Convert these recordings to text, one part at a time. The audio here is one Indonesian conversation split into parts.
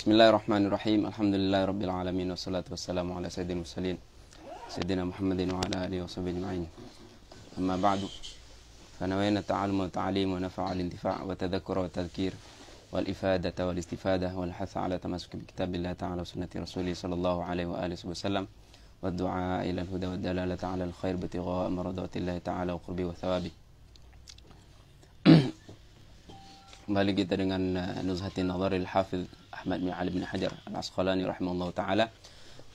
Bismillahirrahmanirrahim. Alhamdulillahirabbil alamin wassalatu wassalamu ala sayyidil mursalin sayyidina Muhammadin wa ala alihi washabbihi ajma'in. Amma ba'du. Fanawayna ta'allum wa ta'lim wa naf'a al-intifa' wa tadhakkur wa tadhkir wal ifadata wal istifadah wal hath ala tamassuk bi kitabillah ta'ala wa sunnati rasulih sallallahu alaihi wa alihi wasallam wa du'a ila al-huda wa dalalata ala al-khair bi tigha maradatillahi ta'ala wa qurbi wa thawabi. Kembali kita dengan Nuzhatin Nadharil Hafidh Ahmad bin Ali bin Hajar Al-Asqalani rahimahullah ta'ala.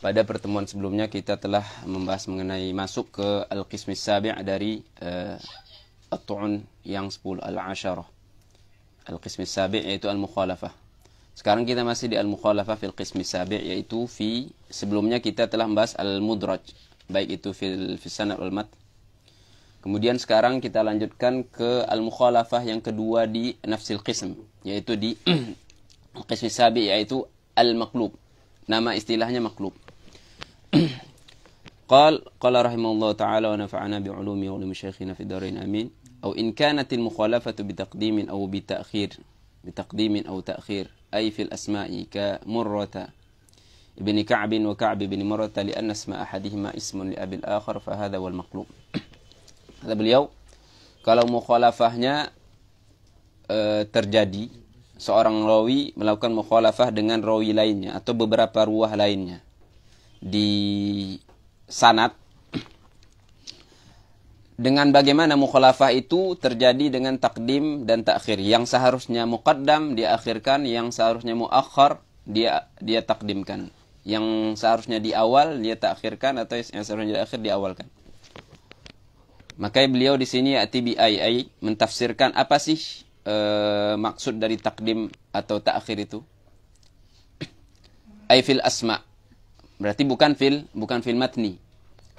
Pada pertemuan sebelumnya kita telah membahas mengenai masuk ke Al-Qismis Sabi' dari At-Tu'un yang 10, Al-Asharah. Al-Qismis Sabi' yaitu Al-Mukhalafah. Sekarang kita masih di Al-Mukhalafah fil Qismis Sabi' yaitu sebelumnya kita telah membahas Al-Mudraj, baik itu fil sanad wal mat. Kemudian sekarang kita lanjutkan ke al-mukhalafah yang kedua di nafsil qism, yaitu di qism sabi, yaitu al-maqlub. Nama istilahnya maqlub. Qala rahimahullah ta'ala wa nafa'ana bi'ulumi wa ulumi syekhina fi darain amin. Aw in kanat al-mukhalafatu bitaqdimin aw bitaqdimin aw ta'khir ay fil asma'i ka Murrata ibn Ka'b wa Ka'b ibn Murrata li anna isma ahadihima ismun li abil akhar fa hadha wal maqlub. Kata beliau, kalau mukhalafahnya terjadi, seorang rawi melakukan mukhalafah dengan rawi lainnya atau beberapa ruwah lainnya di sanad, dengan bagaimana mukhalafah itu terjadi dengan takdim dan takhir. Yang seharusnya muqaddam dia akhirkan, yang seharusnya muakhar dia takdimkan, yang seharusnya di awal dia takhirkan, atau yang seharusnya di akhir diawalkan. Maka beliau di sini ai mentafsirkan apa sih maksud dari takdim atau ta'khir itu. Ai fil asma. Berarti bukan fil matni.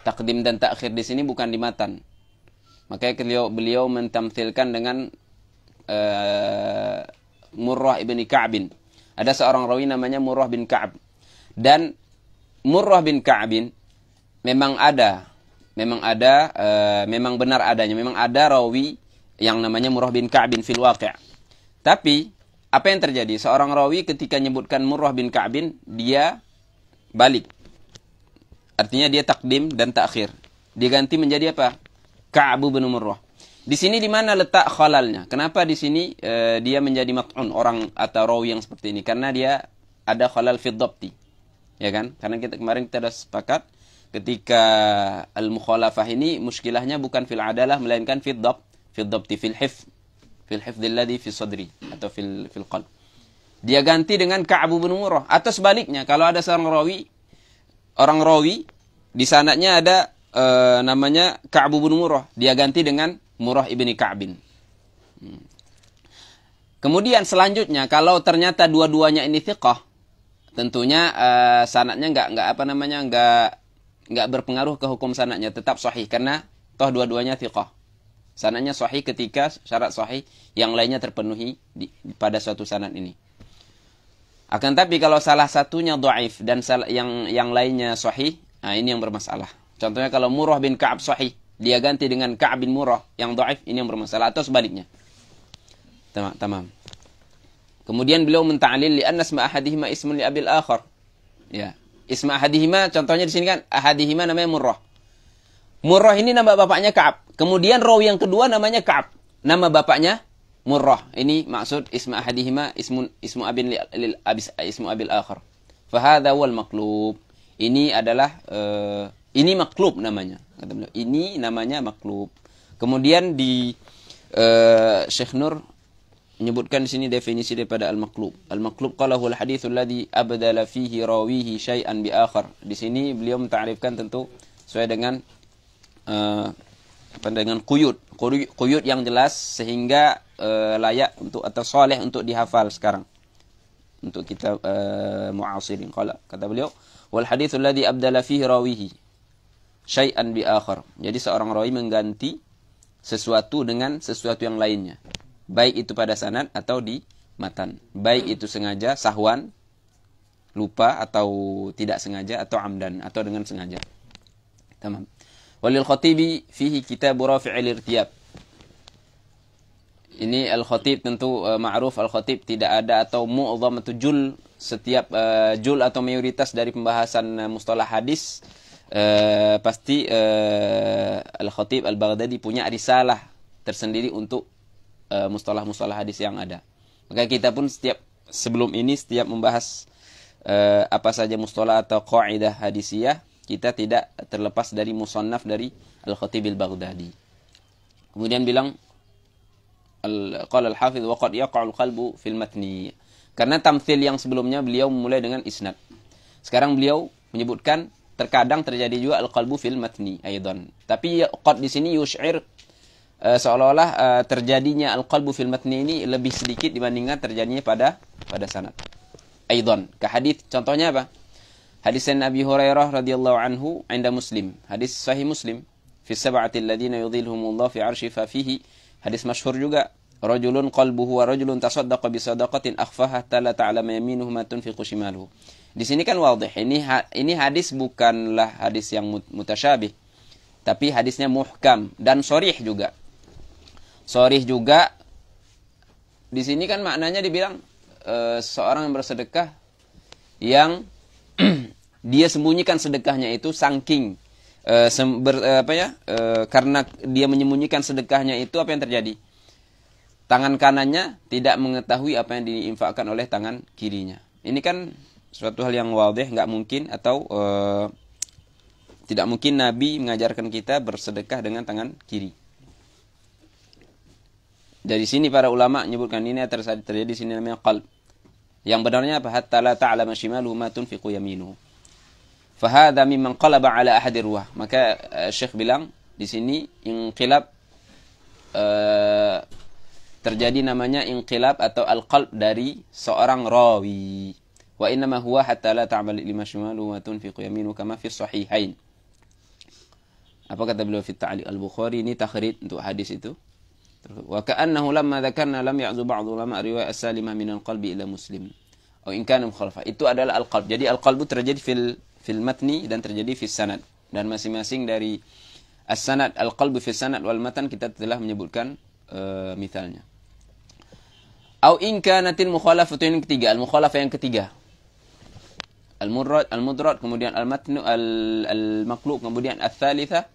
Takdim dan ta'khir di sini bukan di matan. Maka beliau mentamthilkan dengan Murrah ibn Ka'b. Ada seorang rawi namanya Murrah bin Ka'b. Dan Murrah bin Ka'b memang benar adanya. Memang ada rawi yang namanya Murrah bin Ka'b fil waqi'. Tapi apa yang terjadi? Seorang rawi ketika menyebutkan Murrah bin Ka'b, dia balik. Artinya dia takdim dan takhir. Diganti menjadi apa? Ka'b bin Murrah. Di sini di mana letak khalalnya? Kenapa di sini dia menjadi mat'un, orang atau rawi yang seperti ini? Karena dia ada khalal fi dhabti. Ya kan? Karena kemarin kita sudah sepakat ketika al-mukhalafah ini muskilahnya bukan fil adalah melainkan fil dhabti fil hifdz alladhi fi sadri atau fil qalb. Dia ganti dengan Ka'b bin Murrah, atau sebaliknya kalau ada seorang rawi di sanadnya ada namanya Ka'b bin Murrah, dia ganti dengan Murrah ibni Ka'b. Kemudian selanjutnya kalau ternyata dua-duanya ini thiqah, tentunya sanadnya enggak berpengaruh ke hukum sanadnya, tetap sahih karena toh dua-duanya thiqah. Sanadnya sahih ketika syarat sahih yang lainnya terpenuhi pada suatu sanad ini. Akan tapi kalau salah satunya dhaif dan yang lainnya sahih, nah ini yang bermasalah. Contohnya kalau Murrah bin Ka'b sahih, dia ganti dengan Ka'b bin Murrah yang dhaif, ini yang bermasalah, atau sebaliknya. Tamam. Kemudian beliau menta'lil li anna isma ahadihima ismun li abil akhar. Ya. Isma ahadihima, contohnya di sini kan ahadihima namanya Murrah. Murrah ini nama bapaknya Ka'ab. Kemudian rawi yang kedua namanya Ka'ab. Nama bapaknya Murrah. Ini maksud isma ahadihima ismu abin lil ismu abil akhar. Fa hadza wal maqlub. Ini adalah ini maqlub namanya. Kata beliau, ini namanya maqlub. Kemudian di Syekh Nur menyebutkan di sini definisi daripada al-maqlub. Al-maqlub qalahu al-haditsul ladzi abdala fihi rawihi syai'an bi akhar. Di sini beliau mentarifkan tentu sesuai dengan dengan quyud yang jelas sehingga layak untuk atau saleh untuk dihafal sekarang. Untuk kita mu'asirin. Kata beliau, wal haditsul ladzi abdala fihi rawihi syai'an bi akhar. Jadi seorang rawi mengganti sesuatu dengan sesuatu yang lainnya. Baik itu pada sanad atau di matan. Baik itu sengaja, sahwan, lupa, atau tidak sengaja, atau amdan, atau dengan sengaja. Tamam. Walil Khatibi fihi kitab rafi'il irtiyab. Ini Al-Khatib tentu ma'ruf, Al-Khatib tidak ada atau mu'adham atau jul, setiap jul atau mayoritas dari pembahasan mustalah hadis pasti Al-Khatib Al-Baghdadi punya risalah tersendiri untuk mustalah-mustalah hadis yang ada. Maka kita pun sebelum ini setiap membahas apa saja mustalah atau qaidah hadisiyah, kita tidak terlepas dari musannaf dari Al-Khatib Al-Baghdadi. Kemudian bilang qala al-Hafidz wa qad yaqa'u al-qalbu fil matni. Karena tamtsil yang sebelumnya beliau memulai dengan isnad. Sekarang beliau menyebutkan terkadang terjadi juga al-qalbu fil matni aidan. Tapi qad di sini yush'ir seolah-olah terjadinya al-qalbu fil matni ini lebih sedikit dibandingkan terjadinya pada sanad. Aidan, ka hadis contohnya apa? Hadis Nabi Hurairah radhiyallahu anhu inda Muslim. Hadis sahih Muslim fi sab'ati alladziina yudhilhumullahu fi 'arsyihi fa fihi. Hadis masyhur juga, rajulun qalbuhu wa rajulun tasaddaqa bi sadaqatin akhfaha hatta la ta'lama yaminuhu ma tunfiqu shimaluhu. Di sini kan wadih. Ini hadis bukanlah hadis yang mutasyabih, tapi hadisnya muhkam dan sharih juga. Sharih juga di sini kan maknanya dibilang seorang yang bersedekah yang dia sembunyikan sedekahnya itu saking karena dia menyembunyikan sedekahnya itu, apa yang terjadi? Tangan kanannya tidak mengetahui apa yang diinfakkan oleh tangan kirinya. Ini kan suatu hal yang wadih, nggak mungkin atau tidak mungkin Nabi mengajarkan kita bersedekah dengan tangan kiri. Dari sini para ulama menyebutkan ini terjadi di sini namanya qalb. Yang benarnya apa? Hatta la ta'lama shimaluhu ma tunfiqu yaminuhu. Fahadha mimman qalaba ala ahadi ruwah. Maka Syekh bilang di sini inqilab terjadi namanya inqilab atau al-qalb dari seorang rawi. Wa innama huwa hatta la ta'mal lima shimalu wa tunfiqu yaminu kama fi sahihain. Apa kata beliau fi ta'liq al-Bukhari, ini takhrid untuk hadis itu. Wa ka'annahu lamma dzakarna lam ya'zu ba'd ulama riwayat as-salimah min al-qalbi ila Muslim. Atau in kana mukhalafah. Itu adalah al-qalb. Jadi al-qalbu terjadi fil matni dan terjadi fil sanad, dan masing-masing dari as-sanad, al-qalbu fil sanad wal matan kita telah menyebutkan misalnya. Au in kanatil mukhalafatu yang ketiga, al-mukhalafah yang ketiga. Al-mudrad, kemudian al-matnu, al-maqlub, kemudian al-tsalitsah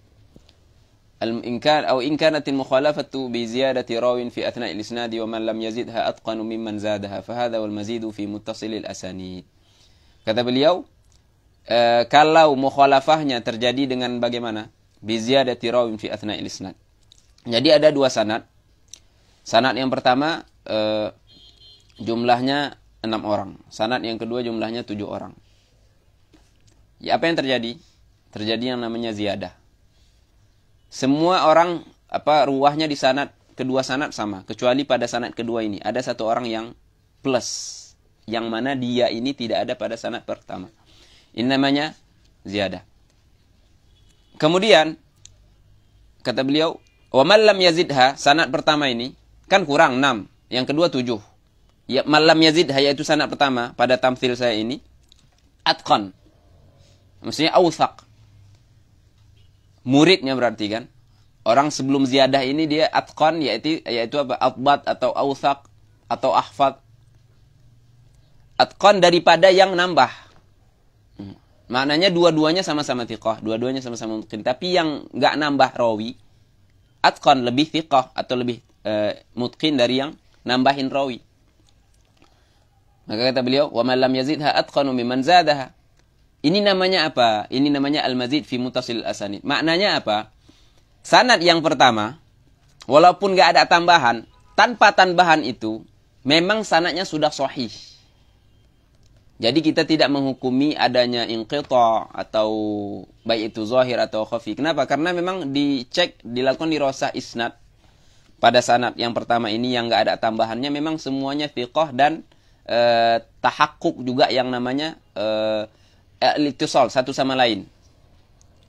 al-inkan au in kanatil mukhalafatu bi ziyadati rawin fi athna'il isnad wa man lam yazidha atqanu mimman zadaha fa hadha wal mazidu fi muttasilil asanid. Kata beliau, kalau mukhalafahnya terjadi dengan bagaimana? Biziyadati rawin fi athna'il isnad. Jadi ada dua sanad. Sanad yang pertama jumlahnya 6 orang. Sanad yang kedua jumlahnya 7 orang. Ya, apa yang terjadi? Terjadi yang namanya ziyadah. Semua orang ruwahnya di sanad kedua sanad sama, kecuali pada sanad kedua ini ada satu orang yang plus, yang mana dia ini tidak ada pada sanad pertama. Ini namanya ziyadah. Kemudian kata beliau, wa man lam yazidha, sanad pertama ini kan kurang 6, yang kedua 7. Ya, man lam yazidha yaitu sanad pertama pada tamtsil saya ini atqan. Maksudnya awthaq. Muridnya berarti kan. Orang sebelum ziyadah ini dia atqan, yaitu apa? Atbat atau awthaq atau ahfad. Atqan daripada yang nambah. Maknanya dua-duanya sama-sama thiqah, dua-duanya sama-sama mutqin. Tapi yang enggak nambah rawi, atqan lebih thiqah atau lebih mutqin dari yang nambahin rawi. Maka kata beliau, wa man lam yazidha atqanu mimman zadaha. Ini namanya apa? Ini namanya al-mazid fi muttasil asanid. Maknanya apa? Sanad yang pertama, walaupun enggak ada tambahan, tanpa tambahan itu memang sanadnya sudah sahih. Jadi kita tidak menghukumi adanya inqita' atau baik itu zahir atau khafi. Kenapa? Karena memang dilakukan dirasah isnad pada sanad yang pertama ini yang enggak ada tambahannya, memang semuanya thiqah dan tahakkuk juga yang namanya al-ittisal satu sama lain.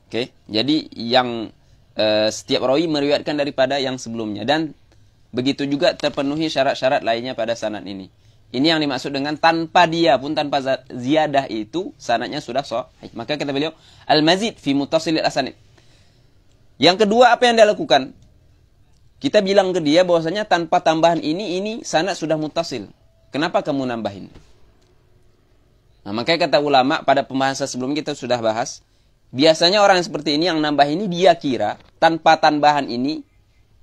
Oke. Jadi yang setiap rawi meriwayatkan daripada yang sebelumnya, dan begitu juga terpenuhi syarat-syarat lainnya pada sanad ini. Ini yang dimaksud dengan tanpa dia pun, tanpa ziyadah itu sanadnya sudah sahih. Maka kata beliau, al-mazid fi muttasilil asanid. Yang kedua apa yang dia lakukan? Kita bilang ke dia bahwasanya tanpa tambahan ini sanad sudah muttasil. Kenapa kamu nambahin? Nah, makanya kata ulama pada pembahasan sebelumnya kita sudah bahas, biasanya orang yang seperti ini yang nambah ini dia kira tanpa tambahan ini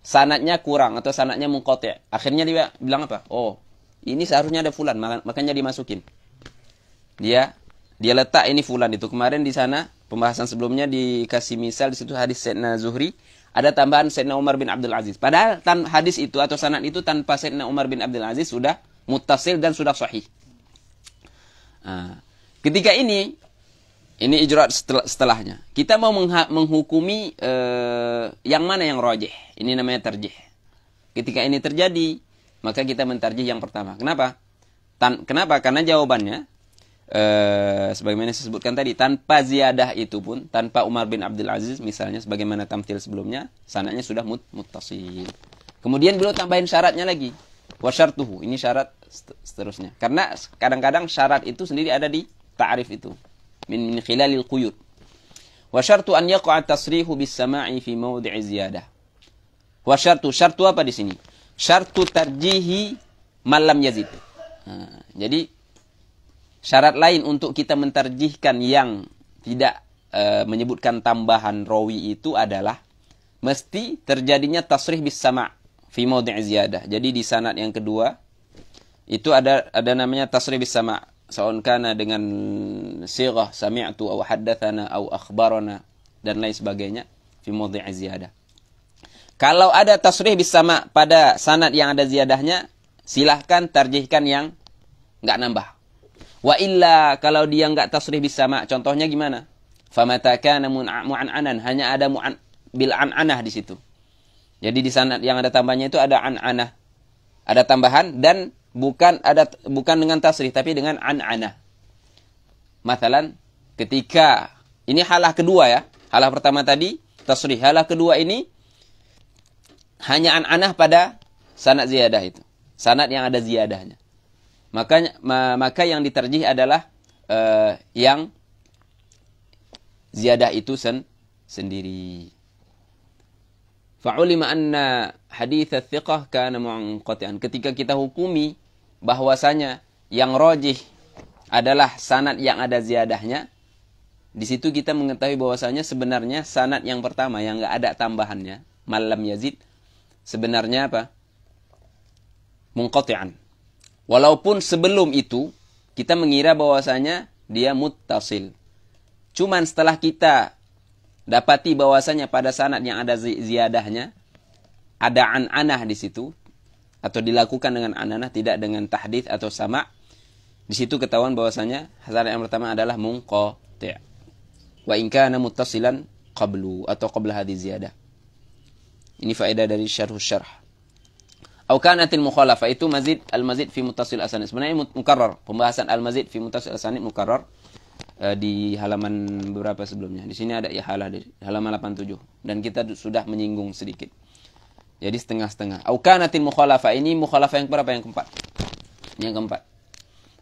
sanadnya kurang atau sanadnya munqati'. Akhirnya dia bilang apa? Oh, ini seharusnya ada fulan, makanya dimasukin. Dia letak ini fulan itu. Kemarin di sana pembahasan sebelumnya dikasih misal di situ hadis Sayyidina Zuhri, ada tambahan Sayyidina Umar bin Abdul Aziz. Padahal hadis itu atau sanad itu tanpa Sayyidina Umar bin Abdul Aziz sudah muttasil dan sudah sahih. Nah, ketika ini ijra'at setelahnya. Kita mau menghukumi yang mana yang rajih. Ini namanya tarjih. Ketika ini terjadi, maka kita mentarjih yang pertama. Kenapa? Kenapa? Karena jawabannya sebagaimana saya sebutkan tadi, tanpa ziyadah itu pun, tanpa Umar bin Abdul Aziz misalnya sebagaimana tamthil sebelumnya, sanadnya sudah muttasil. Kemudian beliau tambahin syaratnya lagi. Wa syartuhu, ini syarat seterusnya. Karena kadang-kadang syarat itu sendiri ada di ta'rif itu. Min khilalil quyud. Wa syartu an yaqa'a tasrihu bis sama'i fi mawdi'i ziyadah. Wa syartu apa di sini? Syartu tarjihi man lam yazid. Nah, jadi syarat lain untuk kita mentarjihkan yang tidak menyebutkan tambahan rawi itu adalah mesti terjadinya tasrih bis sama' fi mawdi' ziyadah. Jadi di sanad yang kedua itu ada namanya tasrih bis sama', saun kana dengan sighah sami'tu aw haddatsana aw akhbarana dan lain sebagainya fi mawdi' ziyadah. Kalau ada tasrih bis sama' pada sanad yang ada ziyadahnya, silahkan tarjihkan yang enggak nambah. Wa illa kalau dia enggak tasrih bis sama', contohnya gimana? Famata kana mu'an'anan, hanya ada bil an'anah di situ. Jadi di sanad yang ada tambahnya itu ada an'anah. Ada tambahan dan bukan dengan tasrih tapi dengan an'anah. Mathalan ketika ini halah kedua ya. Halah pertama tadi tasrih, halah kedua ini hanya an'anah pada sanad ziyadah itu. Sanad yang ada ziyadahnya. Maka yang ditarjih adalah yang ziyadah itu sendiri. Fa'ulima anna hadits ats-thiqah kana munqati'an. Ketika kita hukumi bahwasanya yang rajih adalah sanad yang ada ziyadahnya, di situ kita mengetahui bahwasanya sebenarnya sanad yang pertama yang enggak ada tambahannya, malam yazid, sebenarnya apa? Munqati'an. Walaupun sebelum itu kita mengira bahwasanya dia muttasil. Cuman setelah kita dapati bahwasanya pada sanad yang ada ziyadahnya ada an'anah di situ atau dilakukan dengan an'anah, tidak dengan tahdits atau sama', di situ ketahuan bahwasanya sanad yang pertama adalah munqati'. Wa in kana muttasilan qablu atau qabla hadhihi ziyadah. Ini faedah dari syarh. Au kanatil mukhalafah, itu al-mazid fi muttasil asanid. Sebenarnya mukarrar. Pembahasan al-mazid fi muttasil asanid mukarrar di halaman beberapa sebelumnya. Di sini ada ihalah di halaman 87 dan kita sudah menyinggung sedikit. Jadi setengah-setengah. Au kanatil mukhalafah, ini mukhalafah yang berapa? Yang keempat. Yang keempat.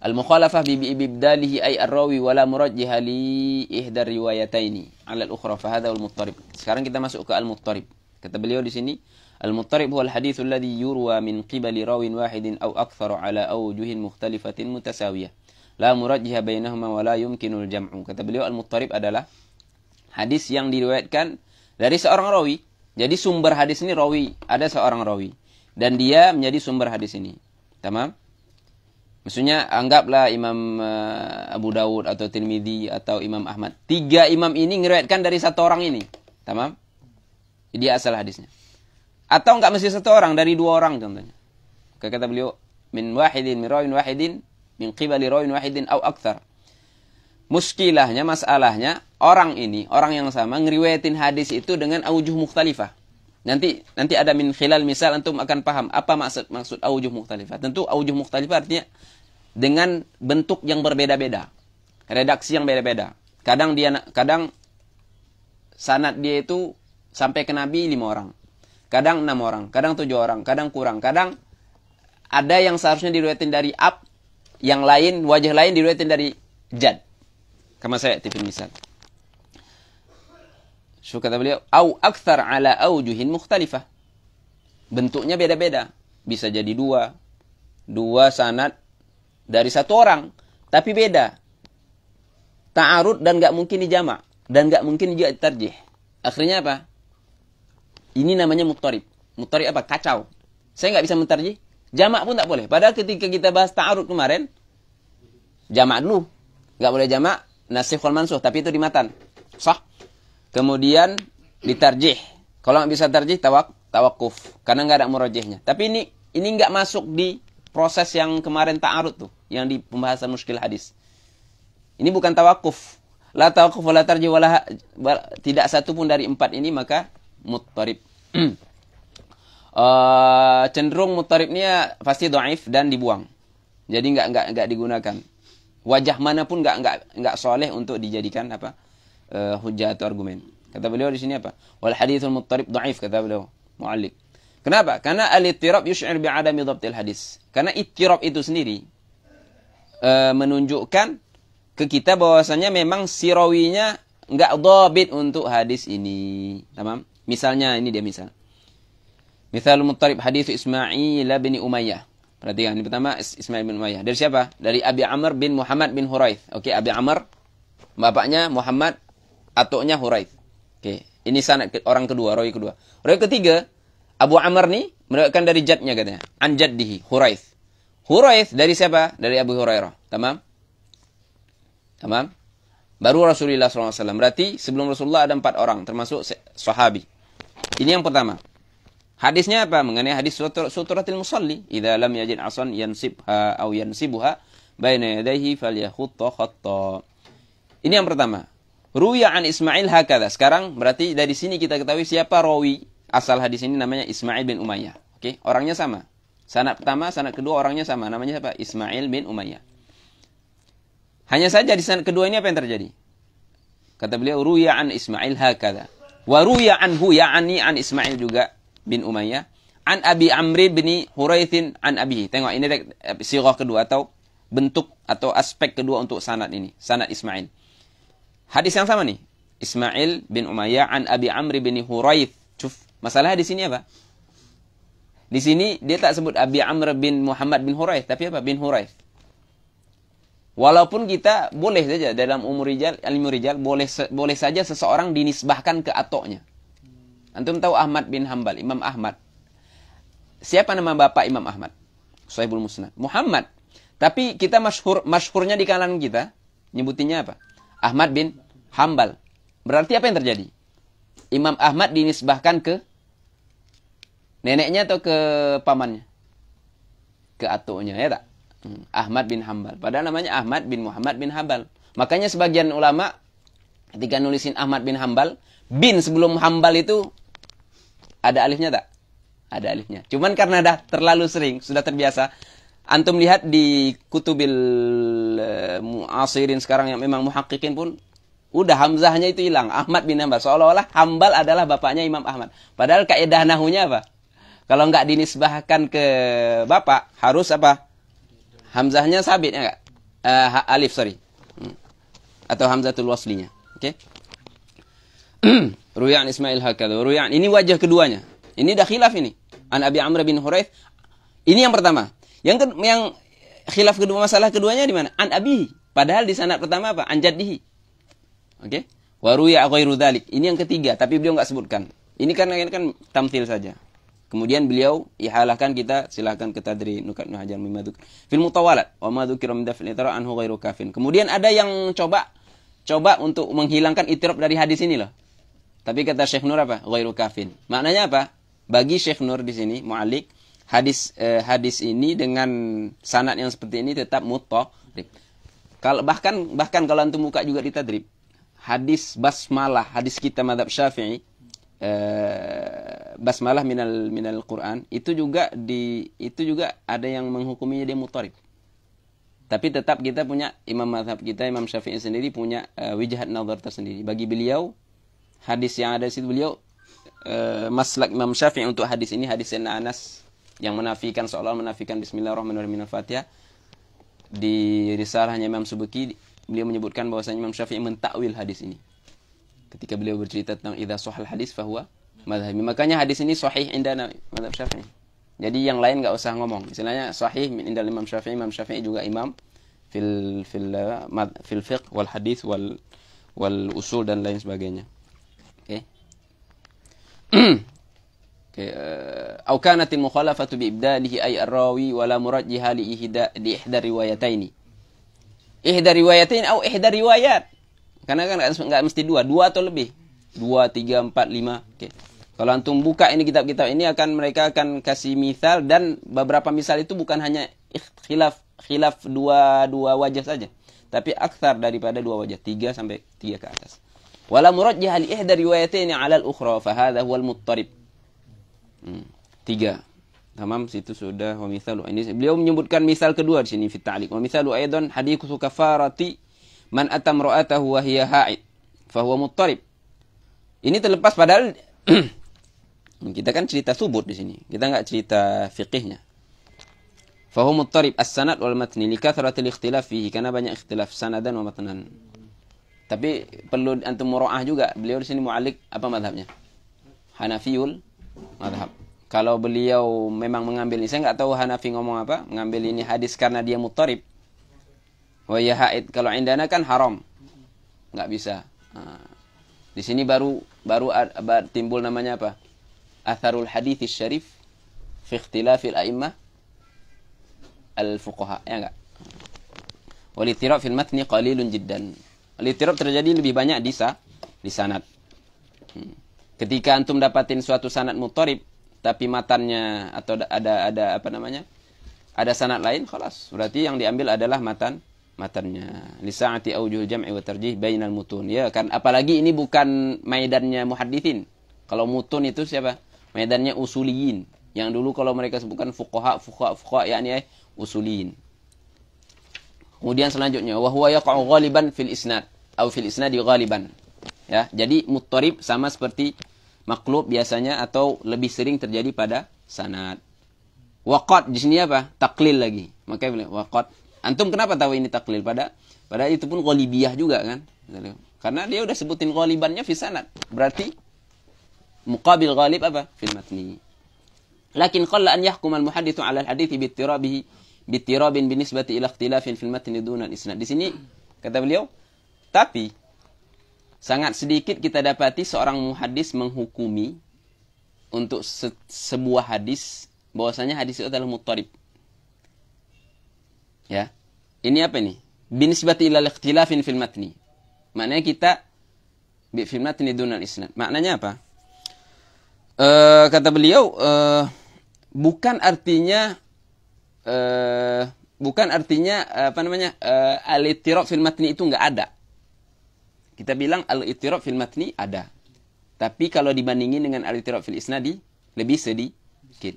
Al-mukhalafah bi ibdalihi ay ar-rawi wala murajjiha li ihda riwayataini 'ala al-ukhra fa hadha al-muttarib. Sekarang kita masuk ke al-muttarib. Kata beliau di sini, al-muttarib huwa al-hadits alladhi yurwa min qibali rawin wahidin aw akthar 'ala awjuhin mukhtalifatin mutasawiyah. La murajjiha bainahuma wa la yumkinul jam'u. Kata beliau, al-muttarib adalah hadis yang diriwayatkan dari seorang rawi. Jadi sumber hadis ini rawi, ada seorang rawi dan dia menjadi sumber hadis ini. Tamam? Maksudnya anggaplah Imam Abu Dawud atau Tirmidzi atau Imam Ahmad. 3 imam ini ngeriwayatkan dari satu orang ini. Tamam? Dia asal hadisnya. Atau enggak mesti satu orang, dari 2 orang contohnya. Kata beliau, min wahidin min rawin wahidin min qibali rawin wahidin aw akthar. Muskilahnya, masalahnya, orang yang sama ngeriwayatin hadis itu dengan aujuh mukhtalifah. Nanti ada min khilal misal antum akan paham apa maksud aujuh mukhtalifah. Tentu aujuh mukhtalifah artinya dengan bentuk yang berbeda-beda. Redaksi yang beda-beda. Kadang sanad dia itu sampai ke Nabi 5 orang. Kadang 6 orang, kadang 7 orang, kadang kurang. Kadang ada yang seharusnya diriwayatin dari ab, yang lain, wajah lain diriwayatin dari jad. Kama saya tipin misal. So kata beliau, au akthar ala aujuhin mukhtalifah. bentuknya beda-beda. Bisa jadi dua sanad dari satu orang, tapi beda. Ta'arud dan nggak mungkin dijamak. Dan nggak mungkin juga ditarjih. Akhirnya apa? Ini namanya muttarib. Muttarib apa? Kacau. Saya nggak bisa mentarjih. Jamak pun tak boleh. Padahal ketika kita bahas ta'arud kemarin, jamak dulu. Nggak boleh jamak, nasikh wal mansuh. Tapi itu di matan. Sah. Kemudian ditarjih. Kalau nggak bisa tarjih, tawakuf. Karena nggak ada murajihnya. Tapi ini nggak masuk di proses yang kemarin ta'arud tuh. Yang di pembahasan muskil hadis. Ini bukan tawakuf. La tawakuf wa la tarjih tidak satu pun dari 4 ini maka muttarib. Cenderung muttaribnya pasti dhaif dan dibuang. Jadi enggak digunakan. Wajah manapun enggak soleh untuk dijadikan apa? Hujjah atau argumen. Kata beliau di sini apa? Wal haditsul muttarib dhaif kata beliau, mu'alliq. Kenapa? Karena al-ittirab yush'ir bi'adami dhabtil hadis. Karena ittirab itu sendiri menunjukkan ke kita bahwasanya memang si rawinya enggak dhabit untuk hadis ini. Tamam? Misalnya ini dia misal. Misal muttarib hadis Ismail bin Umayyah. Perhatikan ini pertama Ismail bin Umayyah. Dari siapa? Dari Abi Amr bin Muhammad bin Huraith. Oke, Abi Amr bapaknya Muhammad, atuknya Huraith. Oke, ini sanad orang kedua, rawi kedua. Rawi ketiga Abu Amr nih meriwayatkan dari jadnya katanya, an jaddihi Huraith. Huraith dari siapa? Dari Abu Hurairah. Tamam? Tamam? Baru Rasulullah SAW. Berarti sebelum Rasulullah ada 4 orang, termasuk sahabi. Ini yang pertama. Hadisnya apa? Mengenai hadis suturatil musalli. Idza lam yajid asan yansibha aw yansibuha baina yadayhi falyakhutta khatta. Ini yang pertama. Ruya an Ismail hakadha. Sekarang berarti dari sini kita ketahui siapa rawi asal hadis ini, namanya Ismail bin Umayyah. Oke, orangnya sama. Sanad pertama, sanad kedua orangnya sama. Namanya siapa? Ismail bin Umayyah. Hanya saja di sanad kedua ini apa yang terjadi? Kata beliau ruya an Ismail hakadha. Wa ruya anhu ya'ani an Ismail juga bin Umayyah an Abi Amr bin Huraitsin an Abihi. Tengok ini sirah kedua atau bentuk atau aspek kedua untuk sanad ini, sanad Ismail. Hadis yang sama nih. Ismail bin Umayyah an Abi Amr bin Huraits. Cuf, masalah di sini apa? Di sini dia tak sebut Abi Amr bin Muhammad bin Huraits, tapi apa? Bin Huraits. Walaupun kita boleh saja dalam ilmu rijal boleh saja seseorang dinisbahkan ke atoknya. Antum tahu Ahmad bin Hanbal, Imam Ahmad. Siapa nama bapak Imam Ahmad? Shahihul Musnad. Muhammad. Tapi kita masyhurnya di kalangan kita nyebutinnya apa? Ahmad bin Hanbal. Berarti apa yang terjadi? Imam Ahmad dinisbahkan ke neneknya atau ke pamannya? Ke atoknya, ya tak? Ahmad bin Hanbal. Padahal namanya Ahmad bin Muhammad bin Hanbal. Makanya sebagian ulama ketika nulisin Ahmad bin Hanbal, bin sebelum Hanbal itu ada alifnya tak? Ada alifnya. Cuman karena dah terlalu sering, sudah terbiasa. Antum lihat di kutubil mu'asirin sekarang yang memang muhaqqiqin pun udah hamzahnya itu hilang. Ahmad bin Hanbal. Seolah-olah Hanbal adalah bapaknya Imam Ahmad. Padahal kaidah nahunya apa? Kalau enggak dinisbahkan ke bapak, harus apa? Hamzahnya sabit ya enggak? Alif, sorry. Atau hamzatul waslinya. Oke? Ruyan Ismail hakadha. Ruyan ini wajah keduanya. Ini dah khilaf ini. An Abi Amr bin Huraits. Ini yang pertama. Yang khilaf kedua, masalah keduanya di mana? An Abihi. Padahal di sanad pertama apa? An jaddihi. Oke? Wa ruya ghairu dzalik. Ini yang ketiga, tapi beliau enggak sebutkan. Ini kan tamthil saja. Kemudian beliau ihalahkan kita, silakan ke Tadri Nukat Nuhajar Mimaduk fil mutawalat wa ma dzukira min daf'il itira anhu ghairu kafin. Kemudian ada yang coba untuk menghilangkan itirab dari hadis ini loh. Tapi kata Syekh Nur apa? Ghairu kafin. Maknanya apa? Bagi Syekh Nur di sini mu'alliq, hadis ini dengan sanad yang seperti ini tetap muttarib. Kalau bahkan kalau antum buka juga di Tadrib, hadis basmalah, hadis kita mazhab Syafi'i, basmalah minal Quran, itu juga ada yang menghukuminya dia muttarib. Tapi tetap kita punya imam mazhab kita, Imam Syafi'i sendiri punya wijhat nazar tersendiri. Bagi beliau hadis yang ada di situ, beliau maslak Imam Syafi'i untuk hadis ini, hadis Sayyidina Anas yang menafikan, seolah menafikan Bismillahirrahmanirrahim minal Fatihah. Di risalahnya Imam Subki beliau menyebutkan bahwasanya Imam Syafi'i mentakwil hadis ini. Ketika beliau bercerita tentang idza sahal hadis fahuwa madhabi. Makanya hadis ini sahih indana madhab Syafi'i. Jadi yang lain nggak usah ngomong. Istilahnya sahih indal Imam Syafi'i. Imam Syafi'i juga imam fil fiqh wal hadis wal usul dan lain sebagainya. Oke. Oke. Au kanat al mukhalafatu bi ibdalihi ay ar-rawi wala murajjiha li ihda riwayataini. Ihda riwayatain au ihda riwayat. Karena kan nggak mesti dua atau lebih. 2, 3, 4, 5. Oke. Kalau antum buka ini kitab-kitab ini mereka akan kasih misal, dan beberapa misal itu bukan hanya khilaf dua wajah saja, tapi akthar daripada 2 wajah, 3 sampai 3 ke atas. Wala murajjih li ihda riwayatayn 'ala al-ukhra fa hadha huwa al-muttarib. 3. Tamam, situ sudah wa mithalu. Ini beliau menyebutkan misal kedua di sini fi ta'liq. Wa mithalu aidan haditsu kafarati man atam ra'atahu wa hiya ha'id fa huwa muttarib. Ini terlepas padahal kita kan cerita subut di sini. Kita enggak cerita fiqihnya. Fa huwa muttarib as-sanad wal matni li kathratil ikhtilaf fihi, karena banyak ikhtilaf sanadan wa matnan. Tapi perlu antum mura'ah juga. Beliau di sini mu'alliq apa mazhabnya? Hanafiyul mazhab. Kalau beliau memang mengambil ini, saya enggak tahu Hanafi ngomong apa, mengambil ini hadis karena dia muttarib. Wa ya haid, kalau indana kan haram. Enggak bisa. Di sini baru timbul namanya apa? Atharul hadits syarif fi ikhtilafil a'immah al-fuqaha, ya enggak? Wal ittirab fil matni qalilun jiddan. Al-ittirab terjadi lebih banyak di sanad. Ketika antum dapatin suatu sanad muttarib tapi matannya atau ada apa namanya? Ada sanad lain, khalas. Berarti yang diambil adalah matannya. Li sa'ati aujuhul jam'i wa tarjih bainal mutun. Ya kan, apalagi ini bukan maidannya muhadditsin. Kalau mutun itu siapa? Medannya usuliyin. Yang dulu kalau mereka sebutkan fuqaha yakni usuliyin. Kemudian selanjutnya wa huwa yaqa'u ghaliban fil isnad atau fil isnadi ghaliban. Ya, jadi muttarib sama seperti maqlub biasanya atau lebih sering terjadi pada sanad. Waqad di sini apa? Taklil lagi. Makanya bilang waqad. Antum kenapa tahu ini taklil? Pada itu pun ghalibiyah juga kan? Karena dia udah sebutin ghalibannya fi sanad. Berarti muqabil ghalib apa? Fil matni. Lakin qalla an yahkum al-muhaddithu 'ala al-hadits bittirabin binisbati ila ikhtilafin fil matni duna al-isnad. Di sini kata beliau, tapi sangat sedikit kita dapati seorang muhaddis menghukumi untuk sebuah hadis bahwasanya hadis itu adalah muttarib. Ya. Ini apa ini? Binisbati ila ikhtilafin fil matni. Maknanya kita fil matni duna al-isnad. Maknanya apa? Kata beliau, bukan artinya apa namanya, al-ittirab fil matni itu enggak ada. Kita bilang al-ittirab fil matni ada. Tapi kalau dibandingin dengan al-ittirab fil isnadi lebih sedikit.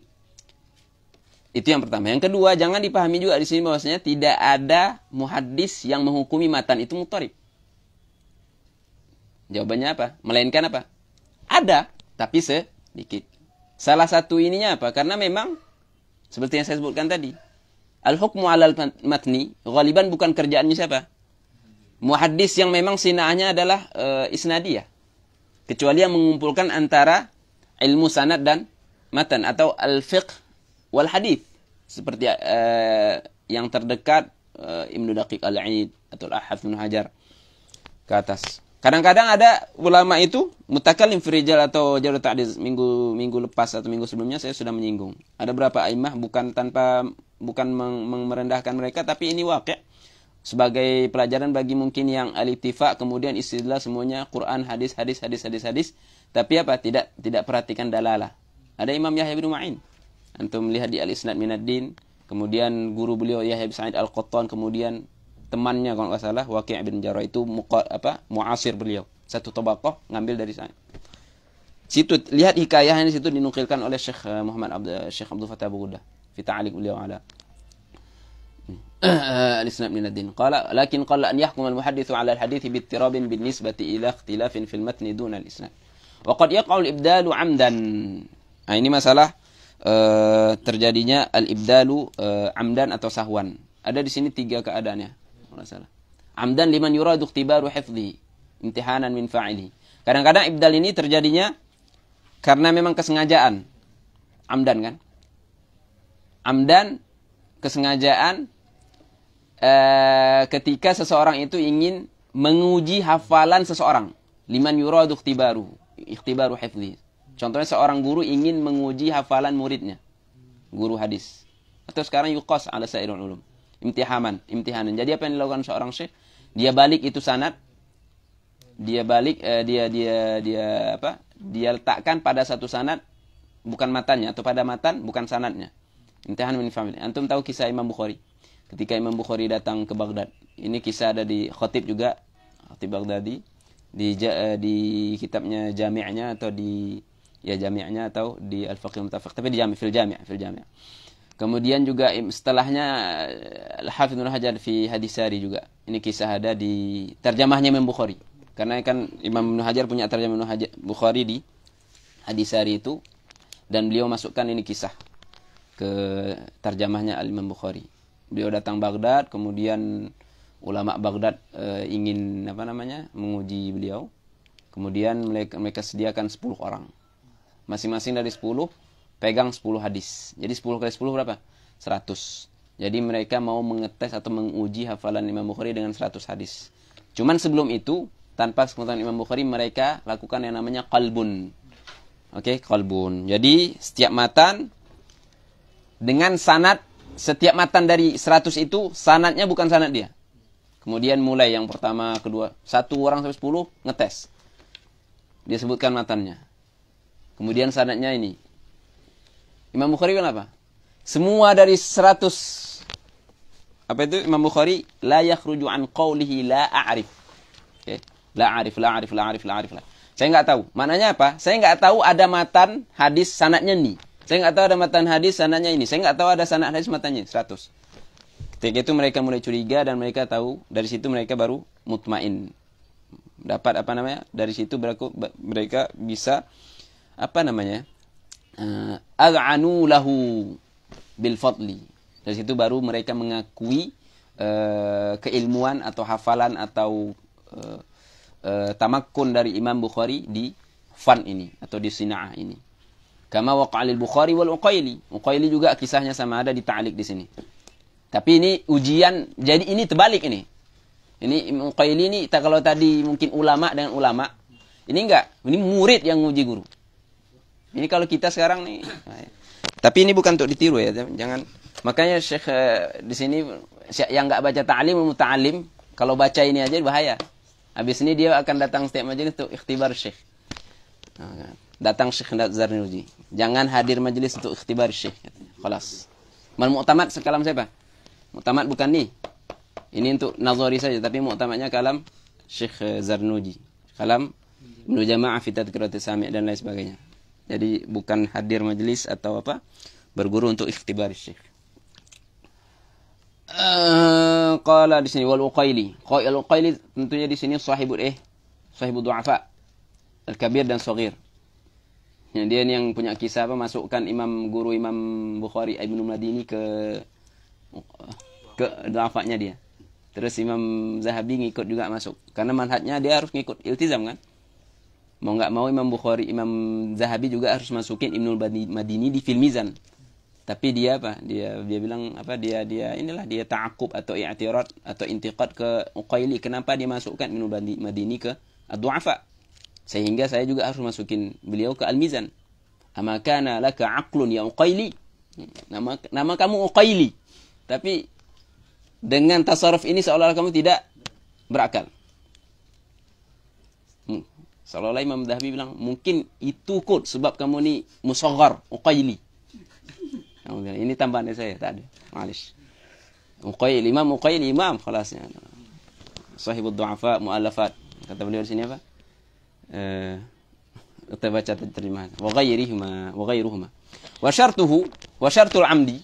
Itu yang pertama. Yang kedua, jangan dipahami juga di sini bahwasanya tidak ada muhaddis yang menghukumi matan itu muttarib. Jawabannya apa? Melainkan apa? Ada, tapi sedikit. Salah satu ininya apa? Karena memang seperti yang saya sebutkan tadi, al-hukmu 'alal matni ghaliban bukan kerjaannya siapa? Muhaddis yang memang sinaahnya adalah isnadiyah. Kecuali yang mengumpulkan antara ilmu sanad dan matan atau al-fiqh wal hadith, seperti yang terdekat Ibnu Daqiq Al-Aid atau Al-Hafidz Ibnu Hajar ke atas. Kadang-kadang ada ulama itu mutakallim fi rijal atau jarh ta'diz. Minggu lepas atau minggu sebelumnya saya sudah menyinggung. Ada berapa a'immah bukan merendahkan mereka, tapi ini waqi' sebagai pelajaran bagi mungkin yang al-ittifa, kemudian istilah semuanya Quran, hadis, tapi apa? Tidak perhatikan dalalah. Ada Imam Yahya bin Ma'in. Antum melihat di Al-Isnad Minaddin, kemudian guru beliau Yahya bin Sa'id Al-Qattan, kemudian temannya kalau nggak salah Waqi' bin Jarrah itu muasir beliau, satu tabaqah, ngambil dari sana. Situ lihat hikayahnya di situ dinukilkan oleh Syekh Abdul Fattah Abu Ghuddah fi ta'liq beliau ala Al-Isnad Minaddin. Qala lakin qalla an yahkum al-muhaddithu 'ala al-hadits bi-ittirabin bin-nisbati ila ikhtilafin fil matni duna al-isnad. Wa qad yaqa'u al-ibdalu 'amdan. Nah, ini masalah terjadinya al-ibdalu amdan atau sahwan. Ada di sini 3 keadaannya. Masalah. Amdan liman yuradu ikhtibaru hifdhi, imtihanan min fa'ili. Kadang-kadang ibdal ini terjadinya karena memang kesengajaan. Amdan kan? Amdan, kesengajaan ketika seseorang itu ingin menguji hafalan seseorang. Liman yuradu ikhtibaru hifdhi. Contohnya seorang guru ingin menguji hafalan muridnya. Guru hadis. Atau sekarang yuqas ala sairul ulum. Imtihanan. Jadi apa yang dilakukan seorang syekh? Dia balik itu sanad. Dia letakkan pada satu sanad bukan matanya, atau pada matan bukan sanadnya. Imtihan min family. Antum tahu kisah Imam Bukhari? Ketika Imam Bukhari datang ke Baghdad. Ini kisah ada di Khatib juga, Khatib Baghdadi, di kitabnya Jami'nya atau di Jami'nya atau di Al-Faqih Mutafaq, tapi di fil Jami'. Kemudian juga setelahnya Al-Hafidz Ibnu Hajar fi Hadisari juga. Ini kisah ada di terjemahnya Imam Bukhari. Karena kan Imam Ibnu Hajar punya terjemah Bukhari di Hadisari itu, dan beliau masukkan ini kisah ke terjemahnya Al-Imam Bukhari. Beliau datang Baghdad, kemudian ulama Baghdad ingin menguji beliau. Kemudian mereka sediakan 10 orang. Masing-masing dari 10 pegang 10 hadis. Jadi 10 kali 10 berapa? 100. Jadi mereka mau mengetes atau menguji hafalan Imam Bukhari dengan 100 hadis. Cuman sebelum itu, tanpa sepengetahuan Imam Bukhari, mereka lakukan yang namanya qalbun. Oke, qalbun. Jadi setiap matan dengan sanad, setiap matan dari 100 itu sanadnya bukan sanad dia. Kemudian mulai yang pertama, kedua, 1 orang sampai 10 ngetes. Dia sebutkan matannya. Kemudian sanadnya ini. Imam Bukhari kan apa? Semua dari 100 apa itu Imam Bukhari la yakhruju an qawlihi la a'rif. Oke. La a'rif. Saya enggak tahu. Maknanya apa? Saya enggak tahu ada matan hadis sanadnya nih. Saya enggak tahu ada matan hadis sanadnya ini. Saya enggak tahu ada sanad hadis matannya 100. Ketika itu mereka mulai curiga dan mereka tahu, dari situ mereka baru mutmain. Dapat dari situ mereka bisa ad'anu lahu bil fadli. Dari situ baru mereka mengakui keilmuan atau hafalan atau tamakkun dari Imam Bukhari di fan ini atau di sina'ah ini. Kama waqa'al Bukhari wal Uqaili. Uqaili juga kisahnya sama, ada di ta'liq di sini. Tapi ini ujian, jadi ini terbalik ini. Ini Uqaili ini kalau tadi mungkin ulama dengan ulama, ini enggak, ini murid yang nguji guru. Ini kalau kita sekarang nih. Tapi ini bukan untuk ditiru ya, jangan. Makanya Syekh di sini yang enggak baca ta'lim muta'allim, kalau baca ini aja bahaya. Habis ini dia akan datang setiap majelis untuk ikhtibar Syekh. Datang Syekh Zarnuji. Jangan hadir majelis untuk ikhtibar Syekh. Khalas. Mu'tamad sekalam siapa? Mu'tamad bukan nih. Ini untuk nazari saja, tapi mu'tamadnya kalam Syekh Zarnuji. Kalam Ibnu Jama'ah fi Tadhkiratis Sami' dan lain sebagainya. Jadi bukan hadir majelis atau berguru untuk ikhtibar Syekh. Qala di sini wal Uqaili. Al Uqaili tentunya di sini sahibul du'afa. Al-kabir dan shaghir. Yang dia yang punya kisah masukkan guru Imam Bukhari Ibnu Madini ke du'afanya dia. Terus Imam Zahabi ngikut juga masuk. Karena manhajnya dia harus ngikut iltizam kan. Mau enggak mau Imam Bukhari, Imam Zahabi juga harus masukin Ibnu Madini di fil mizan. Tapi dia Dia bilang dia ta'aqub atau i'tirad atau intiqad ke Uqaili. Kenapa dia masukkan Ibnu Madini ke ad-du'afa? Sehingga saya juga harus masukin beliau ke al-mizan. Ama kana laka aqlun ya Uqaili? Nama kamu Uqaili. Tapi dengan tasarruf ini seolah-olah kamu tidak berakal. Seolah-olah Imam Zahabi bilang, mungkin itu kot sebab kamu ni musaghar, Uqaili. Ini tambahan dari saya, tak ada. Malish. Imam Uqaili, khalasnya. Sahibud du'afa, mu'allafat. Kata beliau di sini apa? Kita baca terjemahan. Wa ghairuhuma. Wa syartul amdi.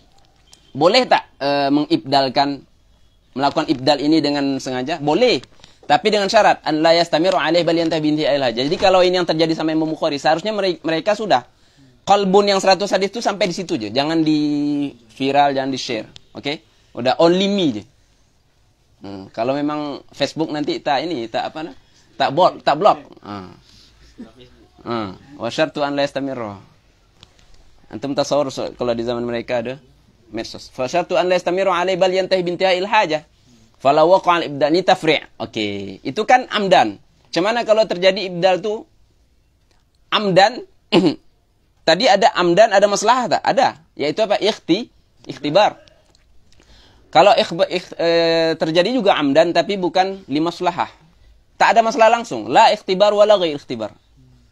Boleh tak melakukan ibdal ini dengan sengaja? Boleh. Tapi dengan syarat an la yastamiru alaih bal yantah binti al-haja. Jadi kalau ini yang terjadi sama Imam Bukhari, seharusnya mereka sudah qalbun yang 100 hadis itu sampai di situ aja. Jangan di viral, jangan di share. Oke? Udah only me aja. Kalau memang Facebook nanti tak blok. Wa syartu an la yastamirra. Antum tasawur kalau di zaman mereka ada medsos. Fa syartu an la yastamirra alai bal yantahi bintihai hajah. Fala waqa al ibdal ni tafri'. Oke, itu kan amdan. Cuman kalau terjadi ibdal tuh amdan tadi ada amdan ada maslahah tak? Ada. Yaitu apa? Ikhtibar. Kalau terjadi juga amdan tapi bukan li maslahah. Tak ada masalah langsung. La ikhtibar wala ghair ikhtibar.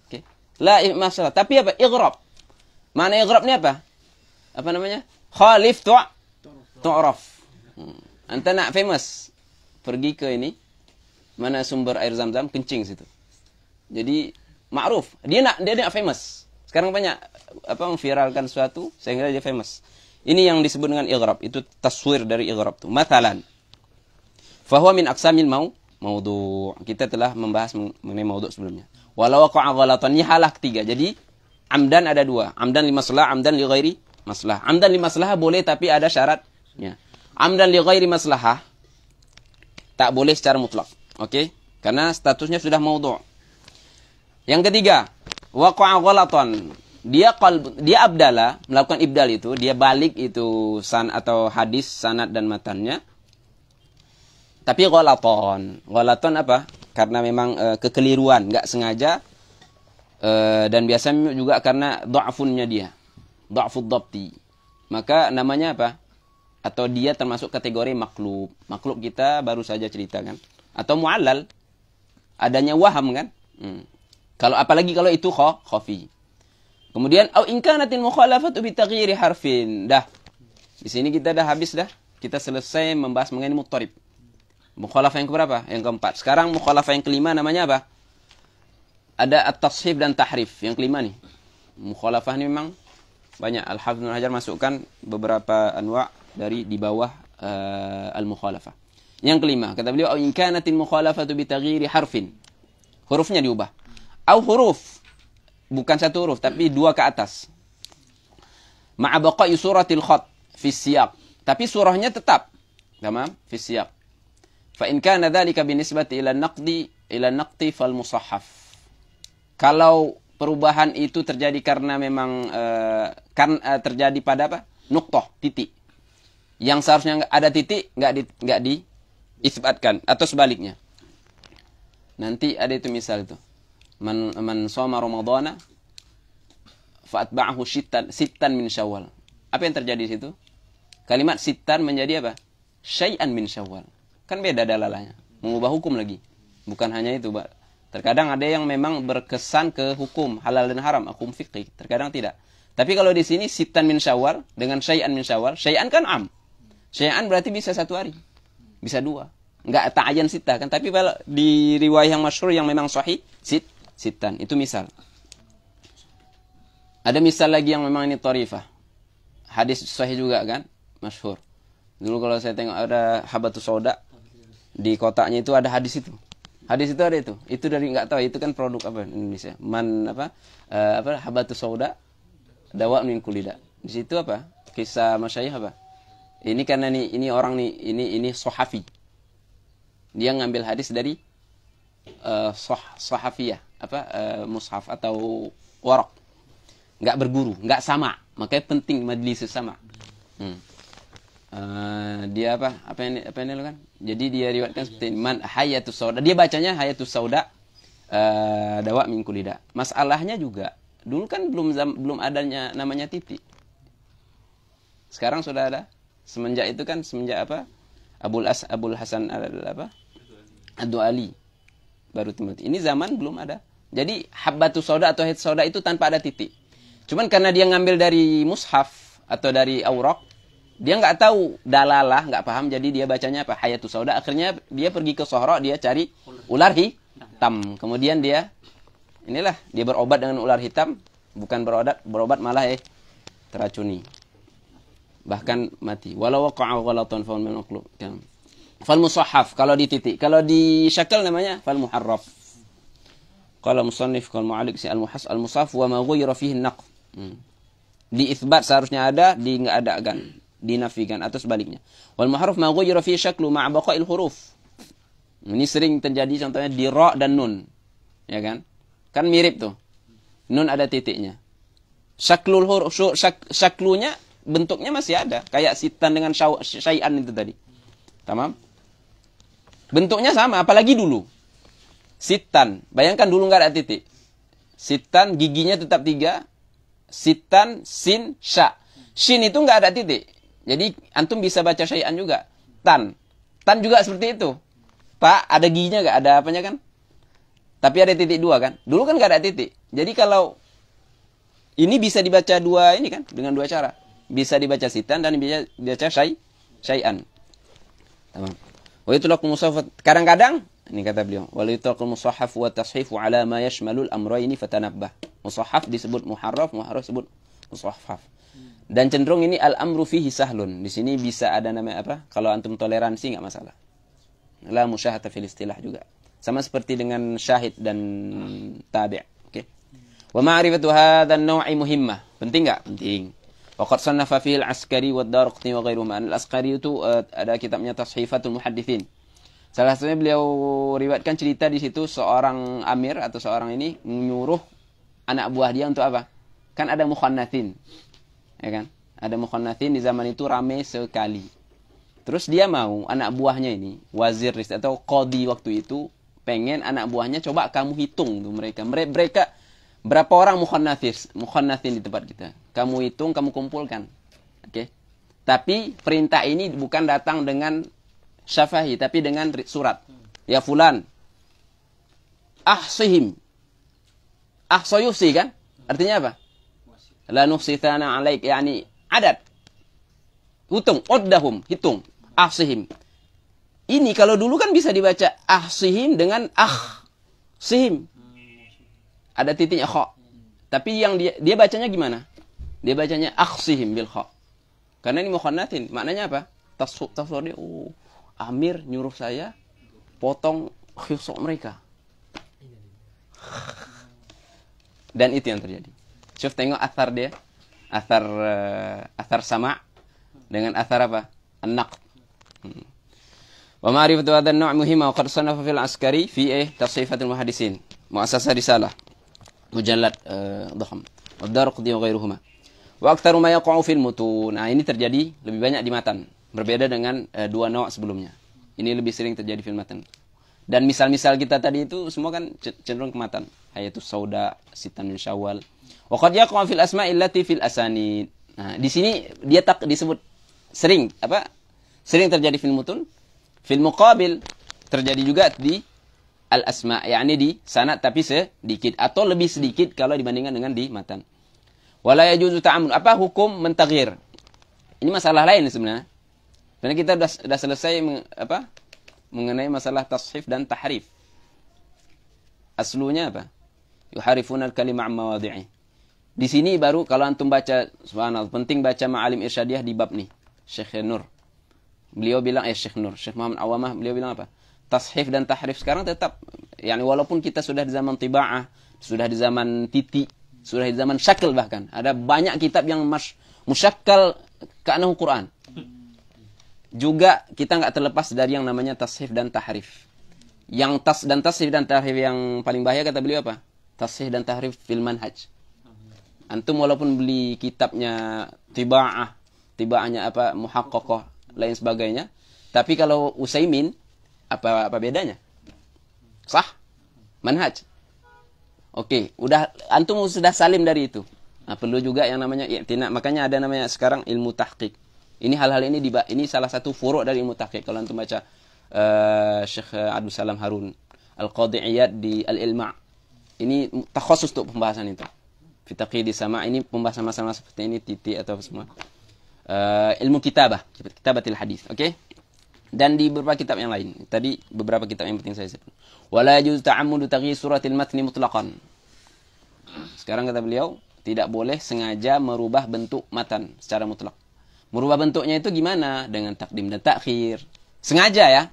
Oke. La masalah. Tapi apa? Ighrab. Mana ighrab ni apa? Apa namanya? Khalif tu'raf. Anta nak famous. Pergi ke ini. Mana sumber air Zam-Zam, kencing situ. Jadi ma'ruf. Dia nak famous. Sekarang banyak memviralkan sesuatu sehingga dia famous. Ini yang disebut dengan ighrab. Itu taswir dari ighrab tu. Mathalan. Fahuwa min aqsamil maudhu'. Kita telah membahas mengenai maudhu' sebelumnya. Walau waqa'a ghalatan. Ini halah ketiga. Jadi amdan ada dua. Amdan li masalah, amdan li ghairi masalah. Amdan li masalah boleh tapi ada syaratnya. Amdan li ghairi maslahah tak boleh secara mutlak. Oke? Karena statusnya sudah maudhu'. Yang ketiga, waqa'a ghalatan. Dia abdala, melakukan ibdal itu, dia balik itu atau hadis, sanad dan matannya. Tapi ghalatan. Ghalatan apa? Karena memang kekeliruan, enggak sengaja. Dan biasanya juga karena dha'funnya dia. Dha'fud dhabti. Maka namanya apa? Atau dia termasuk kategori maklub. Maklub kita baru saja ceritakan. Atau mu'allal. Adanya waham kan? Kalau apalagi kalau itu khafi. Kemudian au in kanatil mukhalafatu bi taghyiri harfin. Dah. Di sini kita dah habis dah. Kita selesai membahas mengenai muttarib. Mukhalafah yang keberapa? Yang keempat. Sekarang mukhalafah yang kelima namanya apa? Ada at-tashif dan tahrif. Yang kelima nih. Mukhalafah ini memang banyak. Al-Hafidz Ibnu Hajar masukkan beberapa anwa' dari di bawah al-mukhalafah. Yang kelima, kata beliau, au in kanatil mukhalafatu bi taghyiri harfin. Hurufnya diubah. Au huruf, bukan satu huruf tapi dua ke atas. Ma'a baqa'i suratil khat fi siyaq. Tapi surahnya tetap. Tamam? Fi siyaq. Fa in kana dzalika binisbati ila naqdi fal musahhaf. Kalau perubahan itu terjadi karena memang terjadi pada apa? Nuqtah, titik. Yang seharusnya ada titik enggak diisbatkan atau sebaliknya. Nanti ada itu misal itu. Man shoma ramadhana fa atba'ahu sittan min syawal. Apa yang terjadi di situ? Kalimat sittan menjadi apa? Syai'an min syawal. Kan beda dalalahnya. Mengubah hukum lagi. Bukan hanya itu, Pak. Terkadang ada yang memang berkesan ke hukum halal dan haram, hukum fikih. Terkadang tidak. Tapi kalau di sini sittan min syawal dengan syai'an min syawal, syai'an kan am. Syai'an berarti bisa 1 hari. Bisa 2. Enggak ta'ayyan sita kan, tapi kalau di riwayat yang masyhur yang memang sahih sittan. Itu misal. Ada misal lagi yang memang ini tarifah. Hadis sahih juga kan, masyhur. Dulu kalau saya tengok ada habatus sauda di kotaknya itu ada hadis itu. Hadis itu ada itu. Itu dari enggak tahu itu kan produk apa Indonesia. Habatus sauda dawa min kulida. Di situ apa? Kisah masyayikh apa? Ini karena ini orang ini sahafi. Dia ngambil hadis dari sahafiyah, mushaf atau waraq. Enggak berguru, enggak sama. Makanya penting majlis sama. Dia apa ini lo kan? Jadi dia riwayatkan seperti ini, man hayatus sauda. Dia bacanya hayatus sauda dawa min kulida. Masalahnya juga dulu kan belum adanya namanya titik. Sekarang sudah ada. Semenjak itu kan apa? Abul Hasan Ad-Du'ali baru Timothy. Ini zaman belum ada. Jadi habbatus sauda atau hayatus sauda itu tanpa ada titik. Cuman karena dia ngambil dari mushaf atau dari auraq, dia nggak tahu dalalah, nggak paham, jadi dia bacanya apa? Hayatus sauda. Akhirnya dia pergi ke Sohra, dia cari ular hitam. Kemudian dia berobat dengan ular hitam, bukan berobat malah teracuni. Bahkan mati. Walau waqa'a ghalatan fa min maqlub. Fal musahhaf kalau di titik, kalau di syakal namanya fal muharraf. Qala musannif qal mu'alliq si al-musahhaf wa ma ghayra fihi an-naqd. Di itsbat seharusnya ada, di enggak ada kan, dinafikan atau sebaliknya. Wal muharraf ma ghayra fihi syaklu ma'a baqa'il huruf. Ini sering terjadi contohnya di ra dan nun. Ya kan? Kan mirip tuh. Nun ada titiknya. Syaklul huruf, syaklunya bentuknya masih ada. Kayak sitan dengan syai'an itu tadi. Tamam? Bentuknya sama, apalagi dulu. Sitan. Bayangkan dulu nggak ada titik. Sitan, giginya tetap 3. Sitan, sin, sya. Shin itu nggak ada titik. Jadi antum bisa baca syai'an juga. Tan. Tan juga seperti itu. Ta, ada giginya nggak? Ada apanya kan? Tapi ada titik 2 kan? Dulu kan nggak ada titik. Jadi kalau ini bisa dibaca dua ini kan? Dengan 2 cara. Bisa dibaca sitan dan bisa dibaca syai'an. Tamam. Wa yutlaqul mushaf. Kadang-kadang ini kata beliau, wa yutlaqul mushaf wa tashifu ala ma yashmalul amrayni fatanabbah. Mushaf disebut muharraf, muharraf disebut mushaf. Dan cenderung ini al-amru fihi sahlun. Di sini bisa ada namanya apa? Kalau antum toleransi enggak masalah. La musyahata fil istilah juga. Sama seperti dengan syahid dan tabi'. Oke. Wa ma'rifatu hadzal naw'i muhimmah. Penting enggak? Penting. Wa qad sannafa fihi al-Askari wa ad-Darqutni wa ghairuhuma. Al-Askari itu ada kitabnya Tashifatul Muhadditsin. Salah satunya beliau riwayatkan cerita di situ seorang amir atau seorang ini menyuruh anak buah dia untuk apa? Kan ada mukhannatsin. Ya kan? Ada mukhannatsin di zaman itu rame sekali. Terus dia mau anak buahnya ini, wazir atau qadhi waktu itu, pengen anak buahnya coba kamu hitung tuh mereka. Mereka berapa orang mukhannatsin di tempat kita. Kamu hitung, kamu kumpulkan. Oke. Tapi perintah ini bukan datang dengan syafahi, tapi dengan surat. Ya fulan. Ahsihim. Ahsayusi kan? Artinya apa? La nuhsithana alaik, yani adat. Hitung, oddahum, hitung. Ahsihim. Ini kalau dulu kan bisa dibaca ahsihim dengan sihim. Ada titiknya kha. Tapi yang dia bacanya gimana? Dia bacanya ahsihim bil kha. Karena ini mukhannatsin. Maknanya apa? Tasawwur amir nyuruh saya potong khusuk mereka. Dan itu yang terjadi. Coba tengok athar dia. Athar sama' dengan athar apa? An-naqd. Wa ma'rifatu hadzal naw' muhimma wa qad sanafa fil Askari fi Tashifatul Muhadditsin. Muassasah risalah. Mujallad dhakham. Wa ad-Darqutni wa ghairuhuma. Wa aktsaru ma yaqa'u fil mutun. Nah, ini terjadi lebih banyak di matan. Berbeda dengan 2 naw' sebelumnya. Ini lebih sering terjadi fil matan. Dan misal-misal kita tadi itu semua kan cenderung ke matan. Hayatus sauda, sitan min syawal. Wa qad yaqa'u fil asma'i allati fil asanid. Nah, di sini dia disebut sering apa? Sering terjadi fil mutun. Fil muqabil terjadi juga di al-asma', yakni di sanad tapi sedikit atau lebih sedikit kalau dibandingkan dengan di matan. Wala yajuzu ta'ammud. Apa hukum mentaghyir? Ini masalah lain sebenarnya. Karena kita sudah selesai mengenai masalah tashif dan tahrif. Aslunya apa? Yuharifuna al-kalima 'an mawadhi'i. Di sini baru kalau antum baca, subhanallah, penting baca Ma'alim Irsyadiyah di bab nih. Syekh Nur. Beliau bilang Syekh Nur, Syekh Muhammad Awamah, beliau bilang apa? Tashif dan tahrif sekarang tetap, yani walaupun kita sudah di zaman tiba'ah, sudah di zaman titik, sudah di zaman syakl bahkan. Ada banyak kitab yang musyakkal ka'annahu Quran. Juga kita nggak terlepas dari yang namanya tashif dan tahrif. Yang tashif dan tahrif yang paling bahaya kata beliau apa? Tashif dan tahrif fil manhaj. Antum walaupun beli kitabnya tibaahnya apa muhaqqaqah lain sebagainya, tapi kalau Utsaimin apa bedanya? Sah? Manhaj. Oke, udah antum sudah salim dari itu. Nah, perlu juga yang namanya i'tina. Makanya ada namanya sekarang ilmu tahqiq. Ini hal-hal ini salah satu furu' dari ilmu tahqiq. Kalau antum baca Syekh Abdul Salam Harun Al-Qadhi Iyad di Al-Ilma'. Ini takhusus untuk pembahasan itu. Fi taqyid sama' ini pembahasan masalah seperti ini titik atau semua. Ilmu kitabatil hadis, oke? Dan di beberapa kitab yang lain. Tadi beberapa kitab yang penting saya sebut. Wala yajuz ta'ammudu taghyir suratil matni mutlaqan. Sekarang kata beliau, tidak boleh sengaja merubah bentuk matan secara mutlak. Merubah bentuknya itu gimana? Dengan takdim dan takhir. Sengaja ya.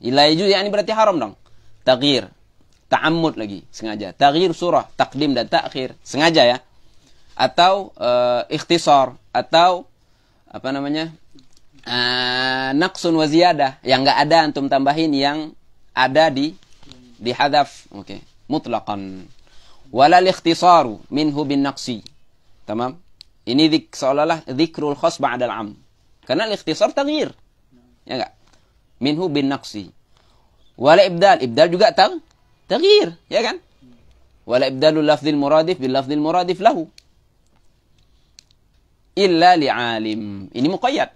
Ila yajuz ini berarti haram dong. Taghyir, ta'ammud lagi, sengaja. Taghyir surah, takdim dan takhir, sengaja ya. Atau ikhtisar atau apa namanya? Naqsun wa ziyadah, yang enggak ada antum tambahin yang ada di hadaf. Oke, mutlaqan. Wala al-ikhtisaru minhu bin naqsi. Tamam? Ini seolah-olah dzikrul khas ba'dal 'am. Karena al-ikhtisar taghyir. Ya enggak? Minhu bin naqsi. Wala ibdal, ibdal juga taghyir, ya kan? Wala ibdalul lafdzil muradif bil lafdzil muradif lahu. Illa li'alim. Ini muqayyad.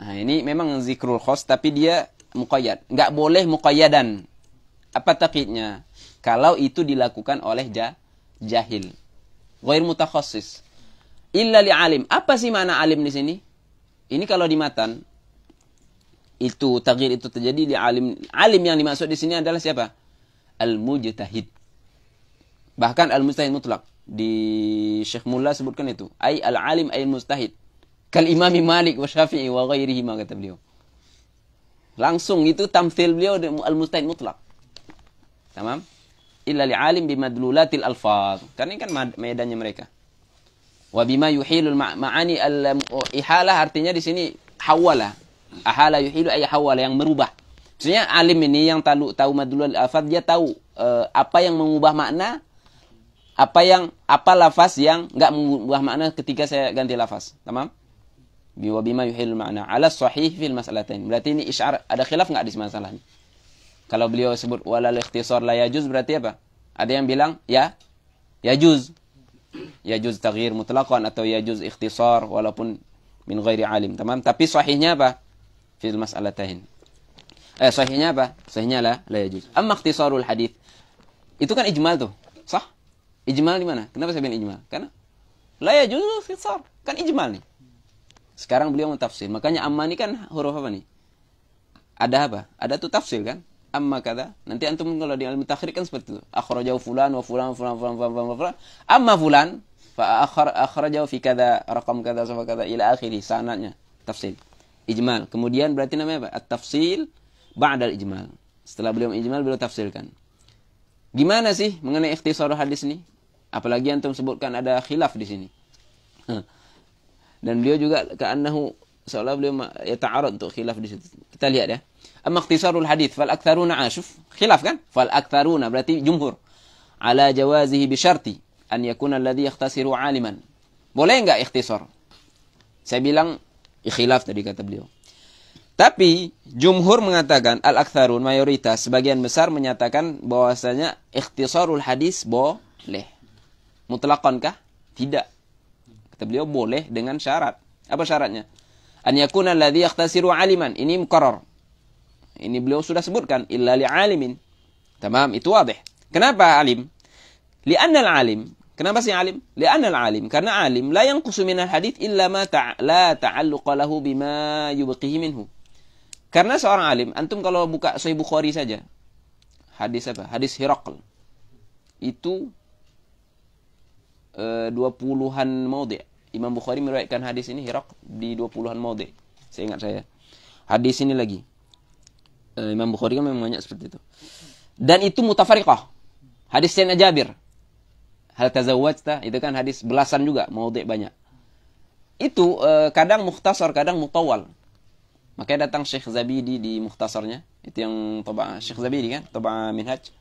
Nah, ini memang zikrul khas tapi dia muqayyad. Enggak boleh muqayyadan. Apa taqiydnya? Kalau itu dilakukan oleh jahil. Ghair mutakhassis. Illa li'alim. Apa sih makna alim di sini? Ini kalau di matan itu taghyir itu terjadi di alim. Alim yang dimaksud di sini adalah siapa? Al-mujtahid. Bahkan al-mujtahid mutlak. Di Syekh Mullah sebutkan itu. Ay al-alim ay al-mujtahid. Kal Imam Malik wa Syafi'i wa ghairihi ma kata beliau. Langsung itu tamthil beliau al-mujtahid mutlak. Tamam? Illa li'alim bimadlulatil alfaz. Karena ini kan medannya mereka. Wa bima yuhilul ma'ani al-ihalah artinya di sini hawala. Ahala yuhilu ay hawala yang merubah. Maksudnya alim ini yang tahu madlul alfaz dia tahu apa yang mengubah makna, apa lafaz yang enggak mengubah makna ketika saya ganti lafaz. Tamam? Wa bima yuhilul ma'na ala sahih fil mas'alatain. Berarti ini isyar ada khilaf enggak di masalah ini? Kalau beliau sebut walal ikhtisar la yajuz berarti apa? Ada yang bilang ya yajuz. Yajuz taghyir mutlaqan atau yajuz ikhtisar walaupun min ghairi alim. Tamam? Tapi sahihnya apa? Fil mas'alatain. Sahihnya apa? Sahihnya la yajuz. Amma ikhtisarul hadits. Itu kan ijmal tuh. Sah? Ijmal di mana? Kenapa saya bilang ijmal? Karena la yajuz ikhtisar. Kan ijmal nih. Sekarang beliau mentafsir. Makanya amma ini kan huruf apa nih? Ada apa? Ada tuh tafsir kan? Amma kada. Nanti antum kalau di ilmu takhrik kan seperti itu. Akhrajahu fulan wa fulan fulan fulan fulan fulan. Amma fulan fa akhrajahu fi kada raqam kada sama kada ila akhiri sanadnya. Tafsil. Ijmal. Kemudian berarti namanya apa? At-tafsil ba'da al-ijmal. Setelah beliau ijmal beliau tafsirkan. Gimana sih mengenai ikhtisar hadis ini? Apalagi antum sebutkan ada khilaf di sini. Dan beliau juga ka'annahu seolah beliau yata'arad untuk khilaf di situ. Kita lihat ya. Amma ikhtisarul hadits fal aktsaruna ashuf. Khilaf kan? Fal aktsaruna berarti jumhur. Ala jawazihi bi syarti an yakuna alladhi yakhtasiru aliman. Boleh enggak ikhtisar? Saya bilang khilaf tadi kata beliau. Tapi jumhur mengatakan al-aktsarun mayoritas sebagian besar menyatakan bahwasanya ikhtisarul hadis boleh. Mutlaqan kah? Tidak. Kata beliau boleh dengan syarat. Apa syaratnya? An yakuna alladhi yakhtasiru aliman. Ini mukarrar. Ini beliau sudah sebutkan illa li'alimin. Tamam, itu wadih. Kenapa alim? Li'anna al-alim. Kenapa sih alim? Li'anna al-alim. Karena alim la yanqusu minal hadits illa ma la ta'alluqa lahu bima yubqihi minhu. Karena seorang alim, antum kalau buka Sahih Bukhari saja. Hadis apa? Hadis Hiraql. Itu 20-an maudhi'. Imam Bukhari meriwayatkan hadis ini Hiraql di 20-an maudhi'. Saya ingat saya. Hadis ini lagi. Imam Bukhari kan memang banyak seperti itu. Dan itu mutafariqah. Hadis Sayyidina Jabir. Hal tazawwajta, itu kan hadis belasan juga, maudhi' banyak. Itu kadang mukhtasar, kadang mutawal. Makanya datang Syekh Zabidi di mukhtasarnya. Itu yang tabah Syekh Zabidi kan, tabah Minhaj.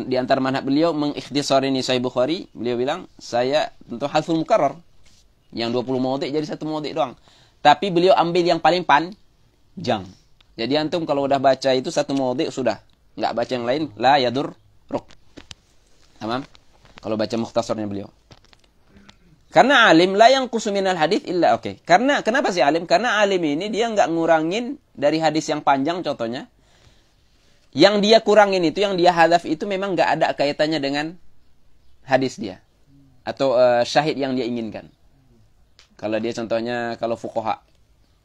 Di antara manhaj beliau mengikhtisar ini Sahih Bukhari, beliau bilang, saya tentu hadsul mukarrar. Yang 20 maudhi' jadi satu maudhi' doang. Tapi beliau ambil yang paling panjang. Jadi antum kalau udah baca itu satu maudhi' sudah. Enggak baca yang lain, la yadur ruk. Tamam? Kalau baca mukhtasarnya beliau. Karena alim la yanqusu minal hadits illa oke. Karena kenapa sih alim? Karena alim ini dia enggak ngurangin dari hadis yang panjang contohnya. Yang dia kurangin itu, yang dia hadaf itu memang enggak ada kaitannya dengan hadis dia. Atau syahid yang dia inginkan. Kalau dia contohnya kalau fuqaha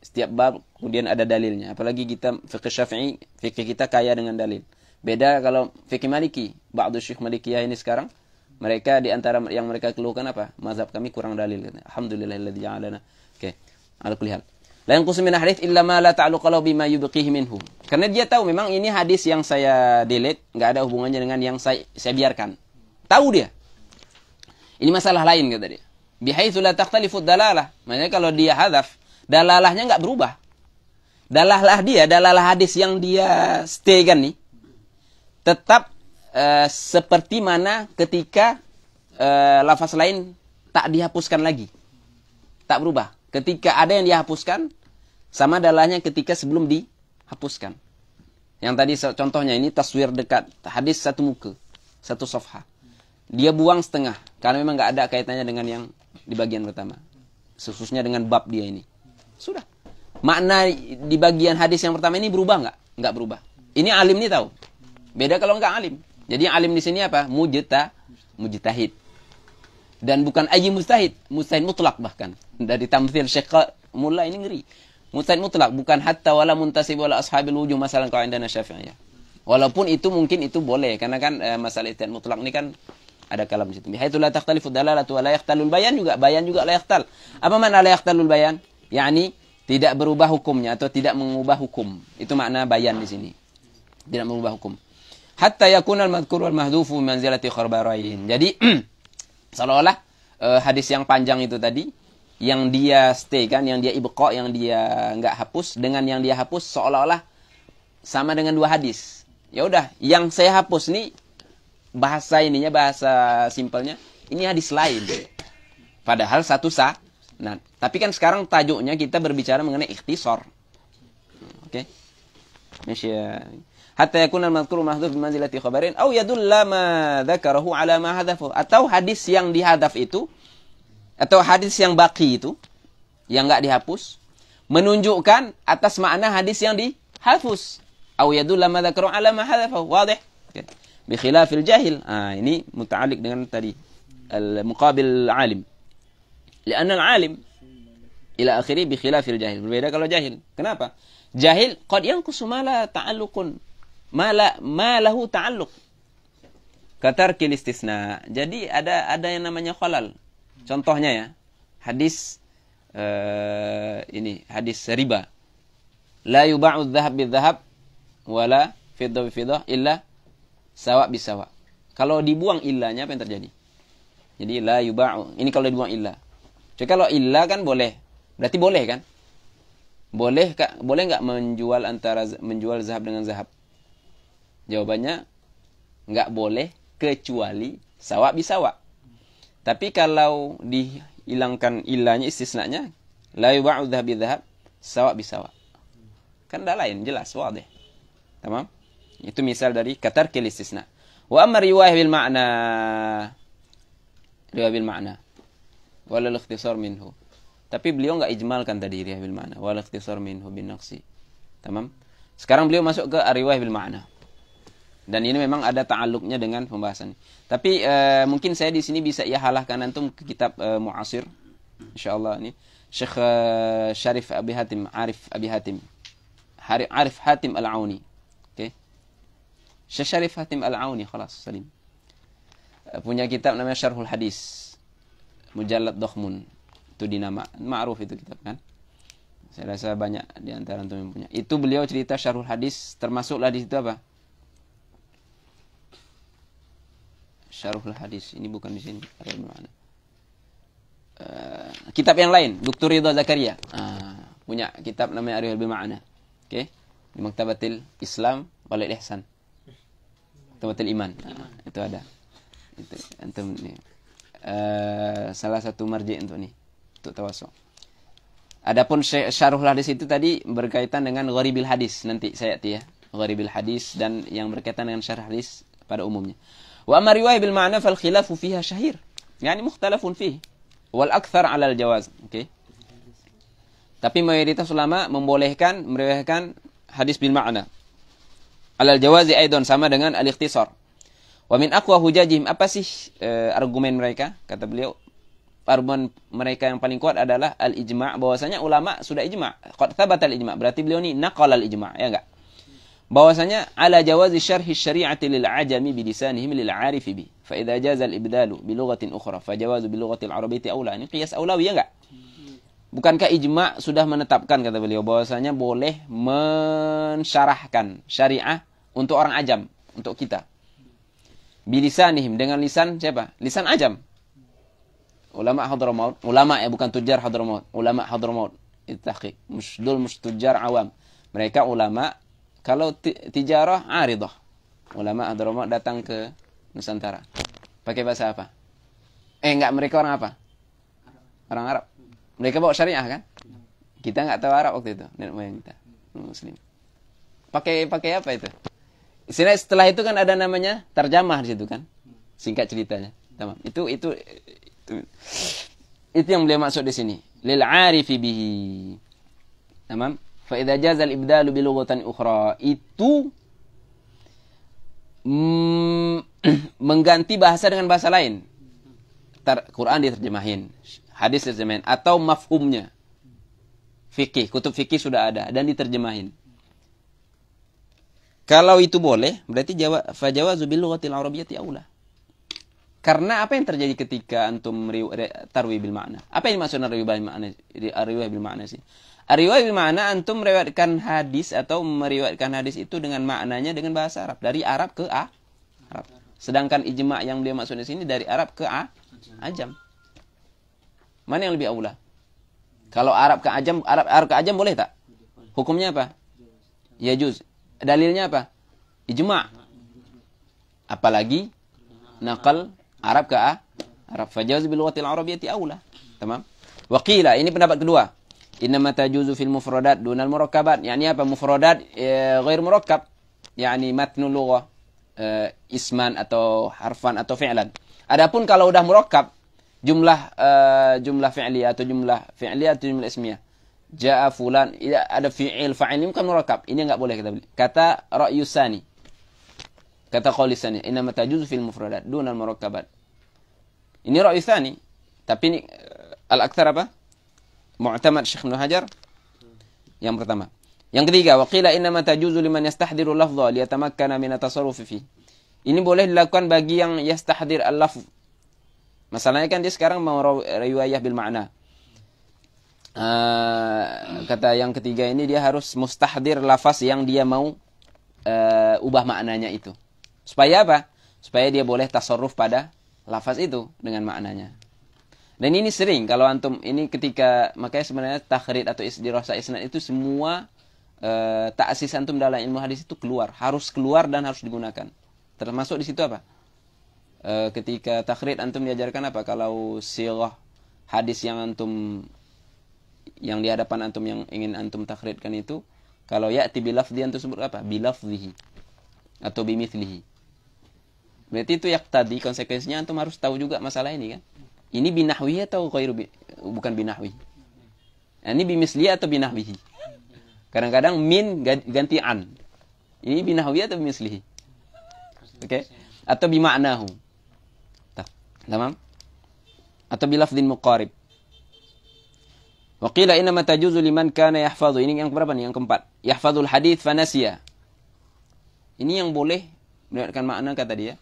setiap bab kemudian ada dalilnya. Apalagi kita fikih Syafi'i, fikih kita kaya dengan dalil. Beda kalau fikih Maliki. Ba'du syekh Malikiyah ini sekarang mereka di antara yang mereka keluhkan apa? Mazhab kami kurang dalil. Alhamdulillahilladzi ja'alana. Oke. Ala kulli hal. La yanqusu min hadits illa ma la ta'alluqa lahu bima yubqihi minhu. Karena dia tahu memang ini hadis yang saya delete enggak ada hubungannya dengan yang saya biarkan. Tahu dia. Ini masalah lain kata dia. Bihaitsu la takhtalifu dalalah. Makanya kalau dia hadaf, dalalahnya enggak berubah. Dalalah dia, dalalah hadis yang dia staykan nih tetap seperti mana ketika lafaz lain tak dihapuskan lagi. Tak berubah. Ketika ada yang dihapuskan, sama dalahnya ketika sebelum dihapuskan. Yang tadi contohnya ini taswir dekat. Hadis satu muka. Satu safha. Dia buang setengah. Karena memang nggak ada kaitannya dengan yang di bagian pertama. Khususnya dengan bab dia ini. Sudah. Makna di bagian hadis yang pertama ini berubah nggak? Nggak berubah. Ini alim nih tahu. Beda kalau nggak alim. Jadi yang alim di sini apa? Mujtahid. Dan bukan ayy mustahid. Mustahid mutlak bahkan. Dari tamthil Syekh Mullah ini ngeri. Mustahid mutlak. Bukan hatta wala muntasib wala ashabil wujuh. Masalah kalau indana Syafi'iyah. Walaupun itu mungkin itu boleh. Karena kan masalah ijtihad mutlak ini kan ada kalam di situ. Bihaitsu la takhtalifu dalalatu wa la yakhtalul bayan juga. Bayan juga la yakhtal. Apa makna la yakhtalul bayan? Yani tidak berubah hukumnya atau tidak mengubah hukum. Itu makna bayan di sini. Tidak mengubah hukum. Hatta yakunal madhkur wal mahdhufu manzilati kharbarain. Jadi seolah-olah hadis yang panjang itu tadi yang dia stay kan, yang dia ibqa, yang dia enggak hapus dengan yang dia hapus seolah-olah sama dengan dua hadis. Ya udah, yang saya hapus nih bahasa ininya, bahasa simpelnya ini hadis lain. Padahal satu sah. Nah, tapi kan sekarang tajuknya kita berbicara mengenai ikhtisar. Oke. Masya. Hatta yakuna al-madhkuru mahdhuf bi manzilati khabarin aw yadulla ma dzakarahu ala ma hadafu. Atau hadis yang dihadaf itu atau hadis yang baki itu yang enggak dihapus menunjukkan atas makna hadis yang dihapus. Aw yadulla ma dzakarahu ala ma hadafu. Wadih? Okay. Bi khilafil jahil. Ini muta'alliq dengan tadi al-muqabil alim. Lianna al-alim ila akhiri bi khilafil jahil. Berbeda kalau jahil. Kenapa? Jahil qad yanqusu ma la ta'alluqun ma lahu ta'alluq. Katarkil istisna. Jadi ada yang namanya khalal. Contohnya ya, hadis ini hadis riba. La yuba'u adh-dhahab bidh-dhahab wala fiddah bifiddah illa sawa bisawa. Kalau dibuang illanya apa yang terjadi? Jadi la yuba'u. Ini kalau dibuang illah. Jadi kalau illah kan boleh. Berarti boleh kan? Boleh enggak menjual zahab dengan zahab? Jawabannya enggak boleh kecuali sawa bisawa. Tapi kalau dihilangkan illahnya, istisnanya la yuba'u dhahab bidhahab sawa bisawa. Kan dah lain, jelas, wadih. Tamam? Itu misal dari katarkil istisna. Wa amma riwayah bil ma'na. Riwayah bil ma'na. Wala al-ikhtisar minhu. Tapi beliau enggak ijmalkan tadi riwayah bil ma'na. Wala ikhtisar minhu bin naqsi. Tamam? Sekarang beliau masuk ke riwayah bil ma'na. Dan ini memang ada ta'alluqnya dengan pembahasan. Tapi mungkin saya di sini bisa halahkan antum ke kitab mu'asir. Insyaallah ini Syekh Syarif Abi Hatim, Arif Abi Hatim. Arif Hatim Al-Auni. Oke. Syekh Syarif Hatim Al-Auni, khalas, salim. Punya kitab namanya Syarhul Hadis. Mujallad Dokhmun. Itu dinama, ma'ruf itu kitab kan. Saya rasa banyak di antara antum yang punya. Itu beliau cerita Syarhul Hadis, termasuklah di situ apa? Syarhul Hadis, ini bukan di sini. Ada mana? Kitab yang lain, Dr. Ridha Zakaria. Punya kitab namanya Arif bil Ma'na. Oke. Di Maktabatil Islam wal Ihsan. Maktabatil Iman. Itu ada. Itu antum nih. Salah satu marji untuk nih, untuk tawasul. Adapun Syarhul Hadis itu tadi berkaitan dengan Gharibil Hadis, nanti saya ya. Gharibil Hadis dan yang berkaitan dengan Syarh Hadis pada umumnya. Wa amma riwayah bil ma'na fal khilafu fiha syahir. Yani mukhtalafun fihi. Wal akthar 'ala al jawaz. Oke. Tapi mayoritas ulama membolehkan meriwayatkan hadis bil ma'na. 'Ala al jawazi aidan, sama dengan al ikhtisar. Wa min aqwa hujajihim, apa sih argumen mereka? Kata beliau, argumen mereka yang paling kuat adalah al-ijma', bahwasanya ulama sudah ijma'. Qad thabata al-ijma', berarti beliau ini naqal al-ijma', ya enggak? Bahwasanya ala jawazi syarhi syari'ati lil ajami bi lisanihim lil 'arifi bi. Fa idza jaza al-ibdalu bi lughatin ukhra fa jawazu bi lughati al-arabiyyati aula. Ini qiyas aulawi, ya enggak? Bukankah ijma' sudah menetapkan, kata beliau, bahwasanya boleh mensyarahkan syariah untuk orang ajam, untuk kita. Bilisanihim, dengan lisan siapa? Lisan ajam. Ulama Hadramaut, ulama ya, bukan tujar Hadramaut, ulama Hadramaut. Itu tahqiq. Musdul tujar awam. Mereka ulama, kalau tijarah aridah. ulama Hadramaut datang ke Nusantara. Pakai bahasa apa? Enggak, mereka orang apa? Orang Arab. Mereka bawa syariah kan? Kita enggak tahu Arab waktu itu, nenek moyang kita, Muslim. Pakai apa itu? Setelah itu kan ada namanya terjemah di situ kan? Singkat ceritanya. Tamam. Itu yang beliau maksud di sini. Lil 'arifi bihi. Tamam? Fa idza jaza al-ibdalu bi lughatan ukhra, itu mengganti bahasa dengan bahasa lain. Quran diterjemahin, hadis diterjemahin, atau mafhumnya. Fikih, kutub fikih sudah ada dan diterjemahin. Kalau itu boleh, berarti fajawazu bil lughatil arabiyyati aula. Karena apa yang terjadi ketika antum tarwi bil ma'na? Apa yang dimaksud arwi bil ma'na? Arwi bil ma'na sih. Arwi bil ma'na antum meriwayatkan hadis atau meriwayatkan hadis itu dengan maknanya dengan bahasa Arab, dari Arab ke Arab. Sedangkan ijma' yang beliau maksud di sini dari Arab ke Ajam. Mana yang lebih aula? Kalau Arab ke Ajam boleh tak? Hukumnya apa? Yajuz. Dalilnya apa? Ijma'. Apalagi naqal Arab ke Arab. Fajaz bil lughatil arabiyyati aula. Tamam? Wa qila, ini pendapat kedua. Innama tajuzu fil mufradat dunal murakkabat. Yani apa mufradat ghair murakkab? Yani matnul lughah, isman atau harfan atau fi'lan. Adapun kalau udah murakkab, jumlah fi'liyah atau jumlah ismiyah. Ja'a fulan, ada fi'il fa'il ini bukan murakkab. Ini enggak boleh kita beli. Kata ra'yusani. Kata qaulisani, innama tajuzu fil mufradat dunal murakkabat. Ini ra'yusani. Tapi ini al-aktsar apa? Mu'tamad Syekh Ibnu Hajar. Yang pertama. Yang ketiga, wa qila innama tajuzu liman yastahdiru lafdha liyatamakkana min at-tasarruf fi. Ini boleh dilakukan bagi yang yastahdir al-lafz. Masalahnya kan dia sekarang mau riwayah bil ma'na. Kata yang ketiga ini dia harus mustahdir lafaz yang dia mau ubah maknanya itu. Supaya apa? Supaya dia boleh tasarruf pada lafaz itu dengan maknanya. Dan ini sering kalau antum ini ketika, makanya sebenarnya takhrid atau dirasa isnad itu semua ta'sis antum dalam ilmu hadis itu harus keluar dan harus digunakan. Termasuk di situ apa? Ketika takhrid antum diajarkan apa? Kalau sirah hadis yang di hadapan antum yang ingin antum takhridkan itu, kalau ya'ti bilafdhi antum sebut apa? Bilafdhihi atau bimithlihi. Berarti itu yaqtadi, konsekuensinya antum harus tahu juga masalah ini kan. Ini binahwihi atau bukan binahwi? Ini bimislihi atau binahwihi? Kadang-kadang min ganti an. Ini binahwihi atau bimislihi? Oke? Atau bima'nahu. Tamam? Atau bilafdhin muqarib. Wa qila innama tajuzu liman kana yahfadhu. Ini yang berapa nih? Yang keempat. Yahfadhul hadits fanasiya. Ini yang boleh melihatkan makna kata dia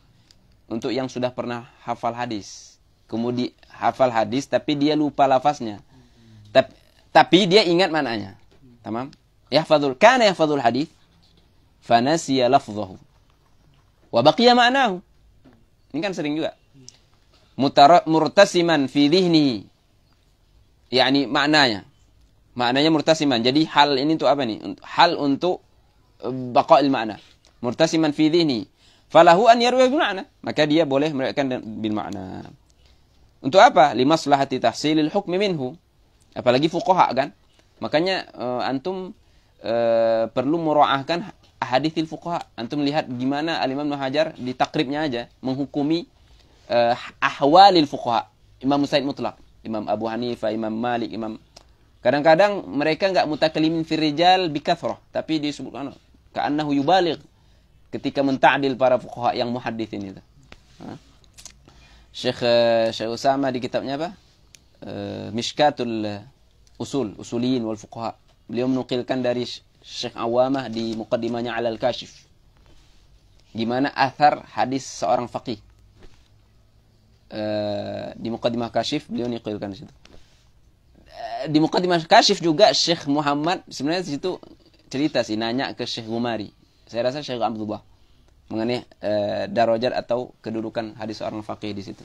untuk yang sudah pernah hafal hadis. Kemudian hafal hadis tapi dia lupa lafaznya. Tapi dia ingat maknanya. Tamam? Kana yahfadhul hadits fanasiya lafdhahu. Wa baqiya ma'nahu. Ini kan sering juga. Murtasiman fi dhihnihi. Yani maknanya. Maknanya murtasiman. Jadi hal ini untuk apa nih? Hal untuk baqa'il makna. Murtasiman fi dhihnihi. Falahu an yarwi bil makna. Maka dia boleh meriwayatkan bil makna. Untuk apa? Limaslahati tahsilil hukmi minhu. Apalagi fuqaha kan. Makanya antum perlu mura'ahkan haditsil fuqaha. Antum lihat gimana Al-Imam Ibnu Hajar di takribnya aja menghukumi ahwalil fuqaha. Imam Sa'id mutlaq, Imam Abu Hanifah, Imam Malik, kadang-kadang mereka enggak mutakalimin fil rijal bikathrah, tapi disebutkan ka'annahu yubaligh ketika menta'dil para fuqaha yang muhadditsin itu. Syekh Usama di kitabnya apa? Mishkatul Usuliyin wal Fuqaha. Beliau menukilkan dari Syekh Awamah di muqaddimahnya Alal Kashif. Gimana athar hadis seorang faqih. Di muqaddimah Kashif beliau nukilkan di situ. Di muqaddimah Kashif juga Syekh Muhammad sebenarnya di situ cerita sih, nanya ke Syekh Gumari. Saya rasa Syekh Abdullah mengenai darajat atau kedudukan hadis seorang faqih di situ.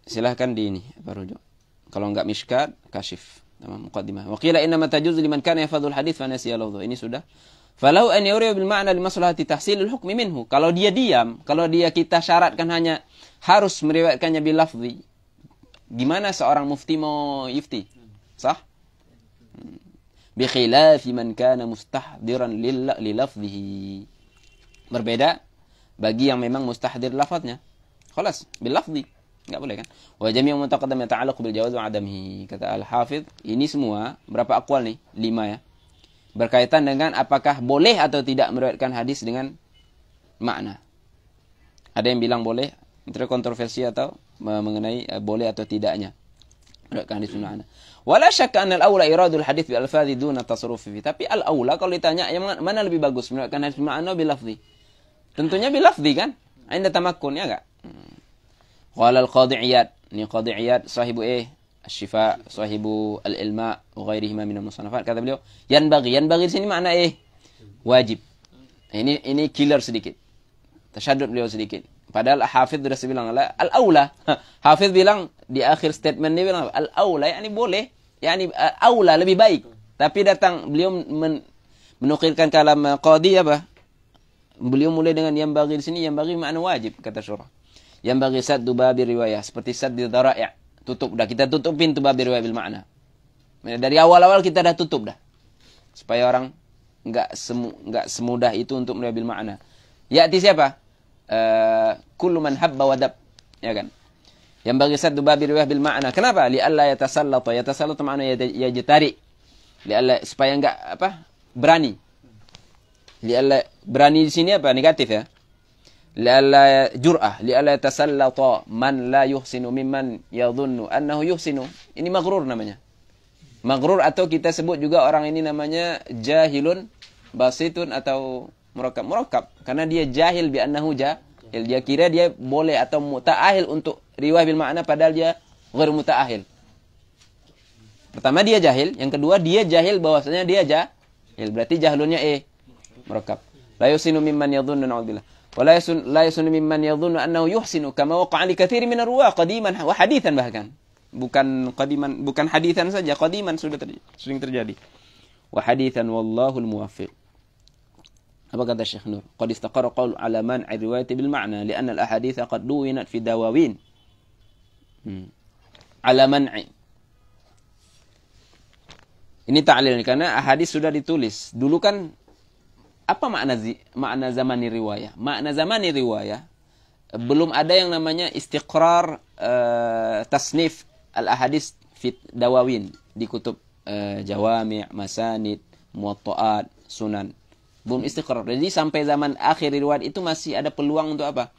Silahkan di ini apa rujuk. Kalau enggak Mishkat, Kashif, tamam muqaddimah. Wa qila inna ma tajuzu liman kana yafadhul hadits fa nasiya lafdhu. Ini sudah Falau an yuriya bil ma'na li maslahati tahsilil hukmi minhu. Kalau dia diam, kalau dia kita syaratkan hanya harus meriwayatkannya bil lafzi, gimana seorang mufti mau yufti? Sah? Bi khilafi man kana mustahdiran li lafzihi. Berbeda bagi yang memang mustahdir lafadznya. Khalas, bil lafzi. Enggak boleh kan? Wa jami'u man taqaddama yata'allaqu bil jawaz wa 'adamihi. Kata Al-Hafidz, ini semua berapa aqwal nih? 5 ya. Berkaitan dengan apakah boleh atau tidak meriwayatkan hadis dengan makna. Ada yang bilang boleh, itu kontroversi atau mengenai boleh atau tidaknya meriwayatkan hadis dengan makna. Wala syakka anna al-aula iradul hadis bi alfadhi duna tasarruf fi. Tapi al-aula kalau ditanya yang mana lebih bagus meriwayatkan hadis dengan makna bil lafzi? Tentunya bil lafzi kan? Inda tamakkun ya enggak? Qala al-Qadhi Iyad, ini Qadhi Iyad sahibu Asy-Syifa, sahibu al-Ilma wa ghairihima min al-musannafat. Kata beliau, yanbaghi di sini makna wajib. Ini killer sedikit. Tasyaddud beliau sedikit. Padahal Hafidz sudah bilang al-aula. Hafidz bilang di akhir statement dia bilang al-aula yakni boleh, yakni aula lebih baik. Tapi datang beliau menukilkan kalam Qadhi apa? Beliau mulai dengan yanbaghi di sini, yanbaghi makna wajib kata syurah. Yang bagi saddu babi riwayah seperti saddu dhara'i', tutup dah, kita tutup pintu babi riwayah bil makna. Dari awal-awal kita dah tutup dah, supaya orang enggak semudah itu untuk meriwayat bil makna. Ya'ti siapa? Kullu man habba wadab, ya kan? Yang bagi saddu babi riwayah bil makna. Kenapa? Li alla yatasallata makna yajtari. Li alla supaya enggak berani. Li alla berani di sini apa? Negatif ya. Li'alla jur'ah, li'alla yatasallata man la yuhsinu mimman yadhunnu annahu yuhsinu. Ini maghrur namanya. Maghrur atau kita sebut juga orang ini namanya jahilun basitun atau murakkab. Karena dia jahil bi annahu jahil. Dia kira dia boleh atau muta'ahil untuk riwayah bil makna padahal dia ghair muta'ahil. Pertama dia jahil, yang kedua dia jahil bahwasanya dia jahil. Berarti jahlunnya murakkab. La yuhsinu mimman yadhunnu na'udzubillah. ولا يسن ممن يظن أنه يحسن كما وقع لكثير من الرواة قديما وحديثا bahkan bukan hadithan saja, qadiman sering terjadi. Wa hadithan wallahu al-muwaffiq. Apa kata Syekh Nur? Qad istaqarra qaul ala man riwayat bil ma'na li'anna al-ahadits qad duwinat fi dawawin. Ala man'i. Ini ta'lil karena hadis sudah ditulis. Dulu kan apa makna zamani riwayah? Makna zamani riwayah belum ada yang namanya istiqrar tasnif al-ahadits fi dawawin di kutub jawami', masanid, muwatta'at, sunan. Belum istiqrar. Jadi sampai zaman akhir riwayat itu masih ada peluang untuk apa?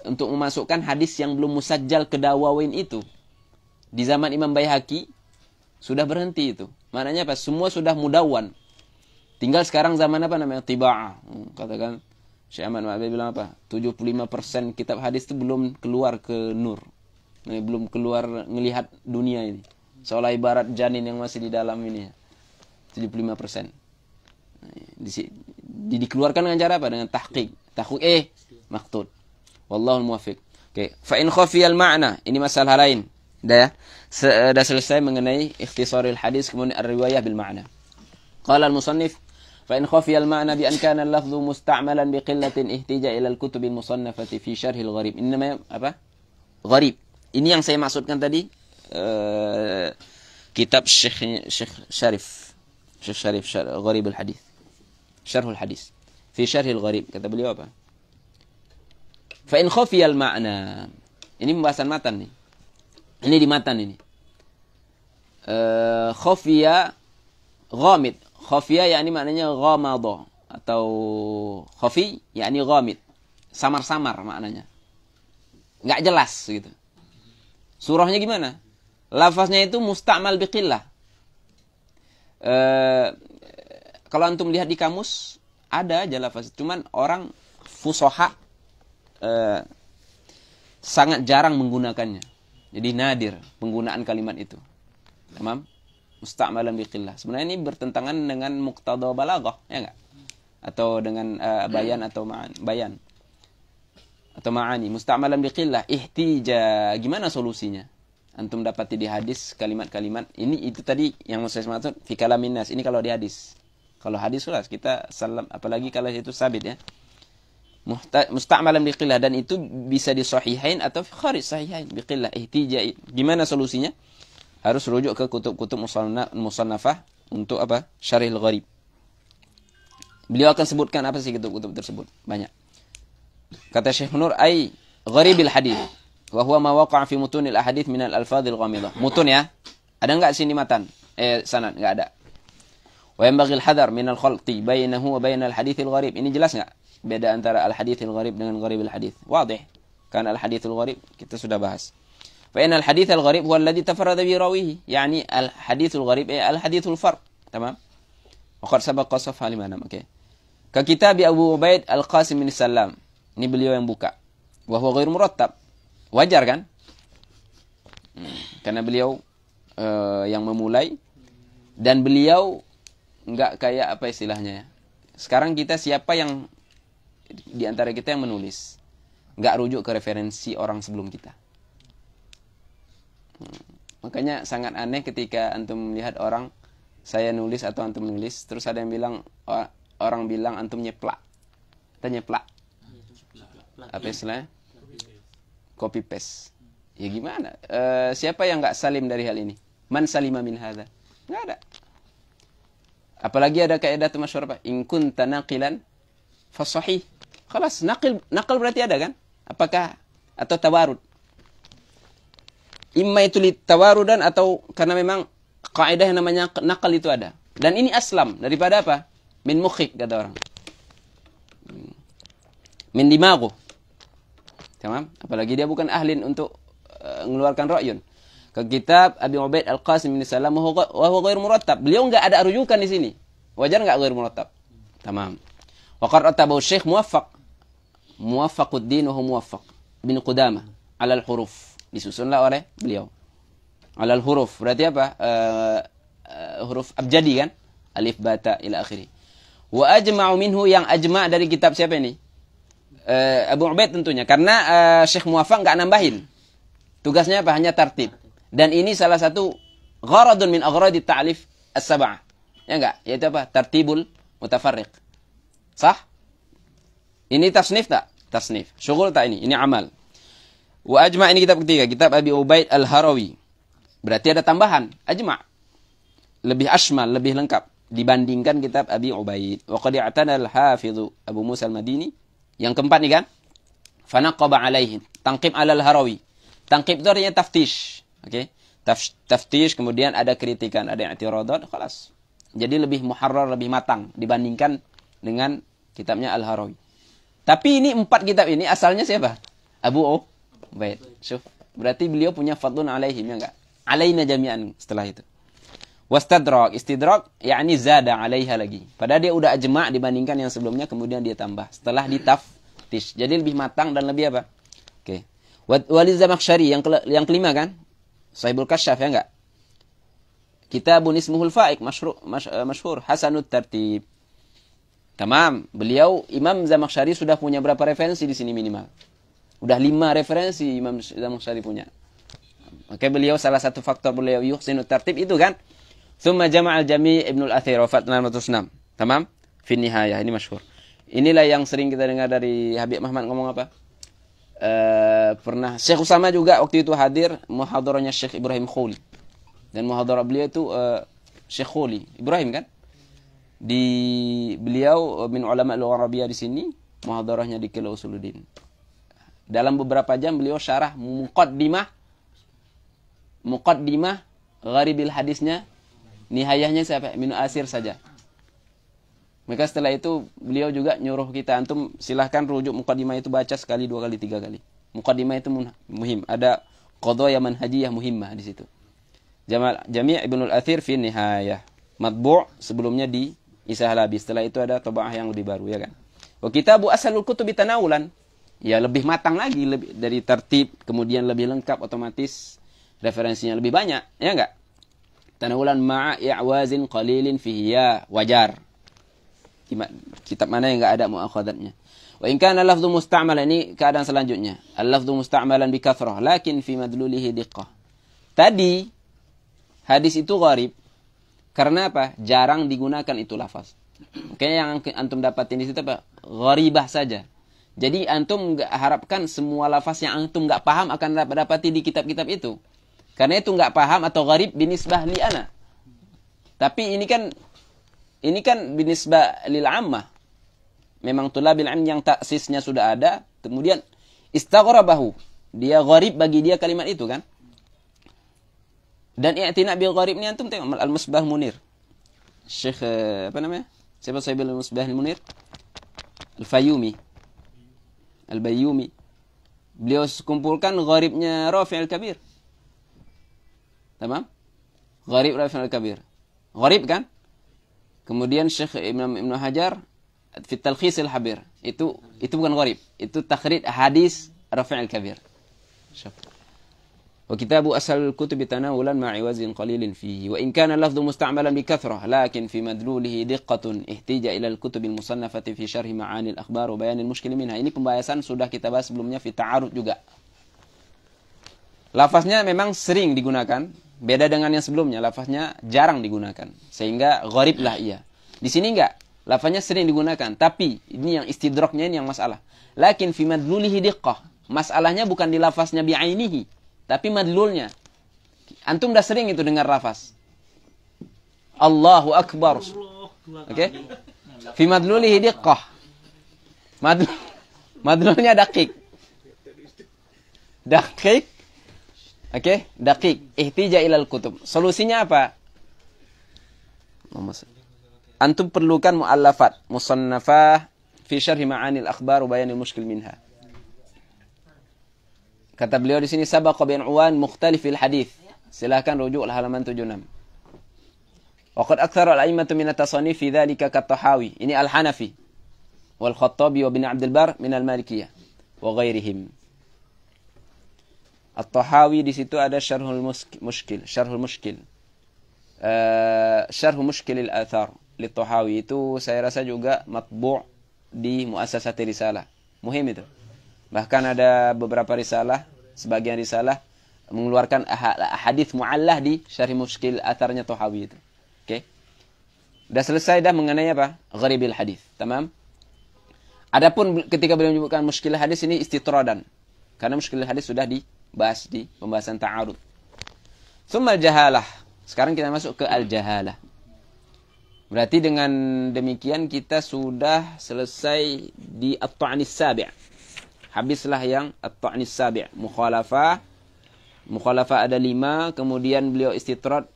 Untuk memasukkan hadis yang belum musajjal ke dawawin itu. Di zaman Imam Baihaqi sudah berhenti itu. Maknanya apa? Semua sudah mudawwan. Tinggal sekarang zaman apa namanya? Tiba'ah. Katakan Syekh Ahmad Ma'bad bilang apa? 75% kitab hadis itu belum keluar ke nur. Belum keluar ngelihat dunia ini. Seolah ibarat janin yang masih di dalam ini. 75%. Dikeluarkan dengan cara apa? Dengan tahqiq. Tahqiq maktub. Wallahul muwaffiq. Oke, fa in khafiyal ma'na. Ini masalah lain. Dah selesai mengenai ikhtisarul hadis kemudian ar-riwayah bil ma'na. Qala al-musannif fa in khafiyal ma'na bi an kana al-lafdhu musta'malan bi qillatin ihtija ila al-kutub al-musannafati fi syarh al-gharib. Ini namanya apa? Gharib. Ini yang saya maksudkan tadi kitab Syekh Syarif Gharib al-Hadis. Syarh al-Hadis. Fi syarh al-gharib kata beliau apa? Fa in khafiyal ma'na. Ini pembahasan matan nih. Ini di matan ini. Khafiya ghamid. Khafiya yakni maknanya ghamada atau khafi yakni ghamid. Samar-samar maknanya. Enggak jelas gitu. Surahnya gimana? Lafaznya itu musta'mal biqillah. Kalau antum lihat di kamus ada aja lafaz, cuman orang fusoha sangat jarang menggunakannya. Jadi nadir penggunaan kalimat itu. Tamam? Musta'malan biqillah. Sebenarnya ini bertentangan dengan muqtada balaghah, ya enggak? Atau dengan bayan atau bayan. Atau ma'ani. Musta'malan biqillah. Ihtija. Gimana solusinya? Antum dapati di hadis kalimat-kalimat. Ini itu tadi yang saya maksud fi kalamin nas. Ini kalau di hadis. Kalau hadis jelas kita salam, apalagi kalau itu sabit ya. Musta'malan biqillah, dan itu bisa di sahihain atau kharij sahihain biqillah ihtijai. Gimana solusinya? Harus rujuk ke kutub-kutub musannafah untuk apa? Syarihul Gharib. Beliau akan sebutkan apa sih kutub-kutub tersebut? Banyak. Kata Syekh Nur, ai gharibil hadis wa huwa ma waqa'a fi mutunil ahadits min al-alfadhil ghamidah. Mutun ya. Ada enggak sini matan? Sanad enggak ada. Wa yanbaghi al-hadar min al-khalti bainahu wa bain al-haditsil gharib. Ini jelas enggak? Beda antara al-haditsil gharib dengan gharibil hadits. Wadih. Kan al-haditsul gharib kita sudah bahas. Fa inal haditsul gharib huwa alladhi tafarrada bi rawihi. Yani al-haditsul gharib al-haditsul fard. Tamam? Wa qad sabaqa safha limana. Oke. Ka kitab Abu Ubaid Al-Qasim bin Salam. Ini beliau yang buka. Wa huwa ghairu murattab. Wajar kan? Karena beliau yang memulai, dan beliau enggak kayak apa istilahnya ya. Sekarang kita siapa yang di antara kita yang menulis, enggak rujuk ke referensi orang sebelum kita. Makanya sangat aneh ketika antum melihat orang, saya nulis atau antum nulis, terus ada yang bilang, orang bilang antum nyeplak. Kita nyeplak. Apa istilahnya? Copy paste. Ya gimana? Siapa yang enggak salim dari hal ini? Man salima min hadza? Enggak ada. Apalagi ada kaidah masyhur apa? In kunta naqilan fa sahih. Khalas, naqal berarti ada kan? Apakah atau tawarud? Imma itu tawarudan atau karena memang kaidah yang namanya naqal itu ada. Dan ini aslam daripada apa? Min mukhik kata orang. Min dimagu. Tamam? Apalagi dia bukan ahlin untuk mengeluarkan ra'yun. Ke kitab Abi Ubaid Al-Qasim bin Salam wa huwa ghairu murattab. Beliau enggak ada rujukan di sini. Wajar enggak ghairu murattab? Tamam. Wa qad rattabahu Syekh Muwaffaquddin wa huwa Muwaffaq bin Qudamah ala al-huruf. Disusunlah oleh beliau. Ala al-huruf. Berarti apa? Huruf abjadi kan? Alif, bata, ila akhiri. Wa ajma'u minhu, yang ajma' dari kitab siapa ini? Abu Ubaid tentunya. Karena Syekh Muwaffaq enggak nambahin. Tugasnya apa? Hanya tartib. Dan ini salah satu gharadun min aghradi ta'lif as-sab'ah. Ya enggak? Yaitu apa? Tartibul mutafarriq. Sah? Ini tasnif tak? Tasnif. Syughul tak ini? Ini amal. Wa ajma' ini kitab ketiga. Kitab Abi Ubaid Al-Harawi. Berarti ada tambahan. Ajma'. Lebih ashmal, lebih lengkap. Dibandingkan kitab Abi Ubaid. Wa qad i'tana al-hafidhu Abu Musa al-Madini. Yang keempat nih kan? Fanaqaba alaihin. Tangqib alal harawi. Tangqib itu artinya taftish. Oke? Taftish, kemudian ada kritikan, ada i'tiradat, khalas. Jadi lebih muharrar, lebih matang dibandingkan dengan kitabnya Al-Harawi. Tapi ini 4 kitab ini asalnya siapa? Abu Ubaid. Syuf. Berarti beliau punya fadlun alaihim, ya enggak? Alaina jami'an setelah itu. Wastadrak, istidrak yakni zada alaiha lagi. Padahal dia udah ajma' dibandingkan yang sebelumnya, kemudian dia tambah setelah ditaftish. Jadi lebih matang dan lebih apa? Oke. Waliz Zamakhsyari yang kelima kan? Sahibul Kasyaf, ya enggak? Kitabun ismuhul fa'iq masyhur Hasanut Tartib. Tamam, beliau Imam Zamakhsyari sudah punya berapa referensi di sini minimal? Udah 5 referensi Imam Zamakhsyari punya. Maka beliau salah satu faktor beliau yuhsinut tartib itu kan. Tsumma jama'al jami' Ibnul Athir wafat 606. Tamam? Fi nihayah, ini masyhur. Inilah yang sering kita dengar dari Habib Muhammad ngomong apa? Pernah Syekh Usama juga waktu itu hadir muhadarahnya Syekh Ibrahim Khuli. Dan muhadarah beliau itu Syekh Khuli Ibrahim kan? Beliau min ulama al-Arabiyah di sini, muhadarahnya di Kila Usuluddin. Dalam beberapa jam beliau syarah muqaddimah gharibil hadisnya, nihayahnya siapa? Ibnu Asir saja. Maka setelah itu beliau juga nyuruh kita, antum silahkan rujuk muqaddimah itu, baca sekali, 2 kali, 3 kali. Muqaddimah itu muhim. Ada qadaya manhajiyah muhimmah di situ. Jami' Ibnul Athir fi nihayah. Matbu' sebelumnya di Isah Labi. Setelah itu ada taba'ah yang lebih baru, ya kan. Wa kitabu asalul kutubi tanawulan. Ya lebih matang lagi, lebih dari tertib, kemudian lebih lengkap, otomatis referensinya lebih banyak, ya enggak? Tanawulan ma'a i'wazin qalilin fihi, ya wajar. Kitab mana yang enggak ada muakhadatnya. Wa in kana lafdhu musta'malan, ini keadaan selanjutnya. Al-lafdhu musta'malan bi kathrah, lakin fi madlulihi diqqah. Tadi hadis itu gharib karena apa? Jarang digunakan itu lafaz. Makanya yang antum dapatin di situ apa? Gharibah saja. Jadi antum nggak harapkan semua lafaz yang antum nggak paham akan dapati di kitab-kitab itu. Karena itu nggak paham atau gharib binisbah li ana. Tapi ini kan binisbah lil ammah. Memang tulabil ilm yang taksisnya sudah ada, kemudian istaghrabahu. Dia gharib bagi dia kalimat itu kan. Dan i'tina bil gharib ini antum tengok Al-Musbah Munir. Syekh apa namanya? Siapa Sahibul Al-Musbah Munir? Al-Fayyumi. Al-Bayyumi. Beliau kumpulkan gharibnya Rafi' Al-Kabir. Tamam? Gharib Rafi' Al-Kabir. Gharib kan? Kemudian Syekh Ibn Hajar fi Talkhis Al-Habir. Itu bukan gharib. Itu takhrij hadis Rafi' Al-Kabir. وكتاب أسهل الكتب تناولا مع عوز قليل فيه وإن كان اللفظ مستعملا بكثرة لكن في مدلوله دقة احتاج إلى الكتب المصنفة في شرح معاني الأخبار وبيان المشكل منها. Ini pembahasan sudah kita bahas sebelumnya fi ta'arud juga. Lafaznya memang sering digunakan, beda dengan yang sebelumnya, lafaznya jarang digunakan. Sehingga gharib lah ia. Di sini enggak, lafaznya sering digunakan, tapi ini yang istidraknya ini yang masalah. Lakin fi madlulihi diqqah. Masalahnya bukan di lafaznya bi'ainihi. Tapi madlulnya. Antum dah sering itu dengar lafaz. Allahu Akbar. Oke? Fi madlulihi diqqah. Madlulnya dakik. Dakik. Oke? Dakik. Ihtija ilal kutub. Solusinya apa? Antum perlukan mu'allafat. Musannafah. Fi syarhi ma'anil akhbar wa bayanil mushkil minha. Kata beliau di sini sabaqa bin Uwan mukhtalifil hadis. Silakan rujuk halaman 76. Waqad aktsara al-a'immatu min at-tasanif fi dzalika kat-Tahawi. Ini Al-Hanafi wal Khattabi wa bin Abdul Bar min al-Malikiyah wa ghairihim. At-Tahawi di situ ada Syarhul Mushkil, Syarhul Mushkil. Syarh Mushkil al-Athar li Tahawi itu saya rasa juga matbu' di Muassasat Risalah. Muhim itu. Bahkan ada beberapa risalah, sebagian risalah mengeluarkan hadis mu'allah di Syarh Mushkil Atharnya Tahawi itu. Oke. Sudah selesai dah mengenai apa? Gharibil hadis. Tamam? Adapun ketika beliau menyebutkan mushkil hadis ini istitradan. Karena mushkil hadis sudah dibahas di pembahasan ta'arud. Tsumma al-jahalah. Sekarang kita masuk ke al-jahalah. Berarti dengan demikian kita sudah selesai di at-ta'nis sabi'. Habislah yang at-ta'nis sabi'. Mukhalafah ada 5, kemudian beliau istitrad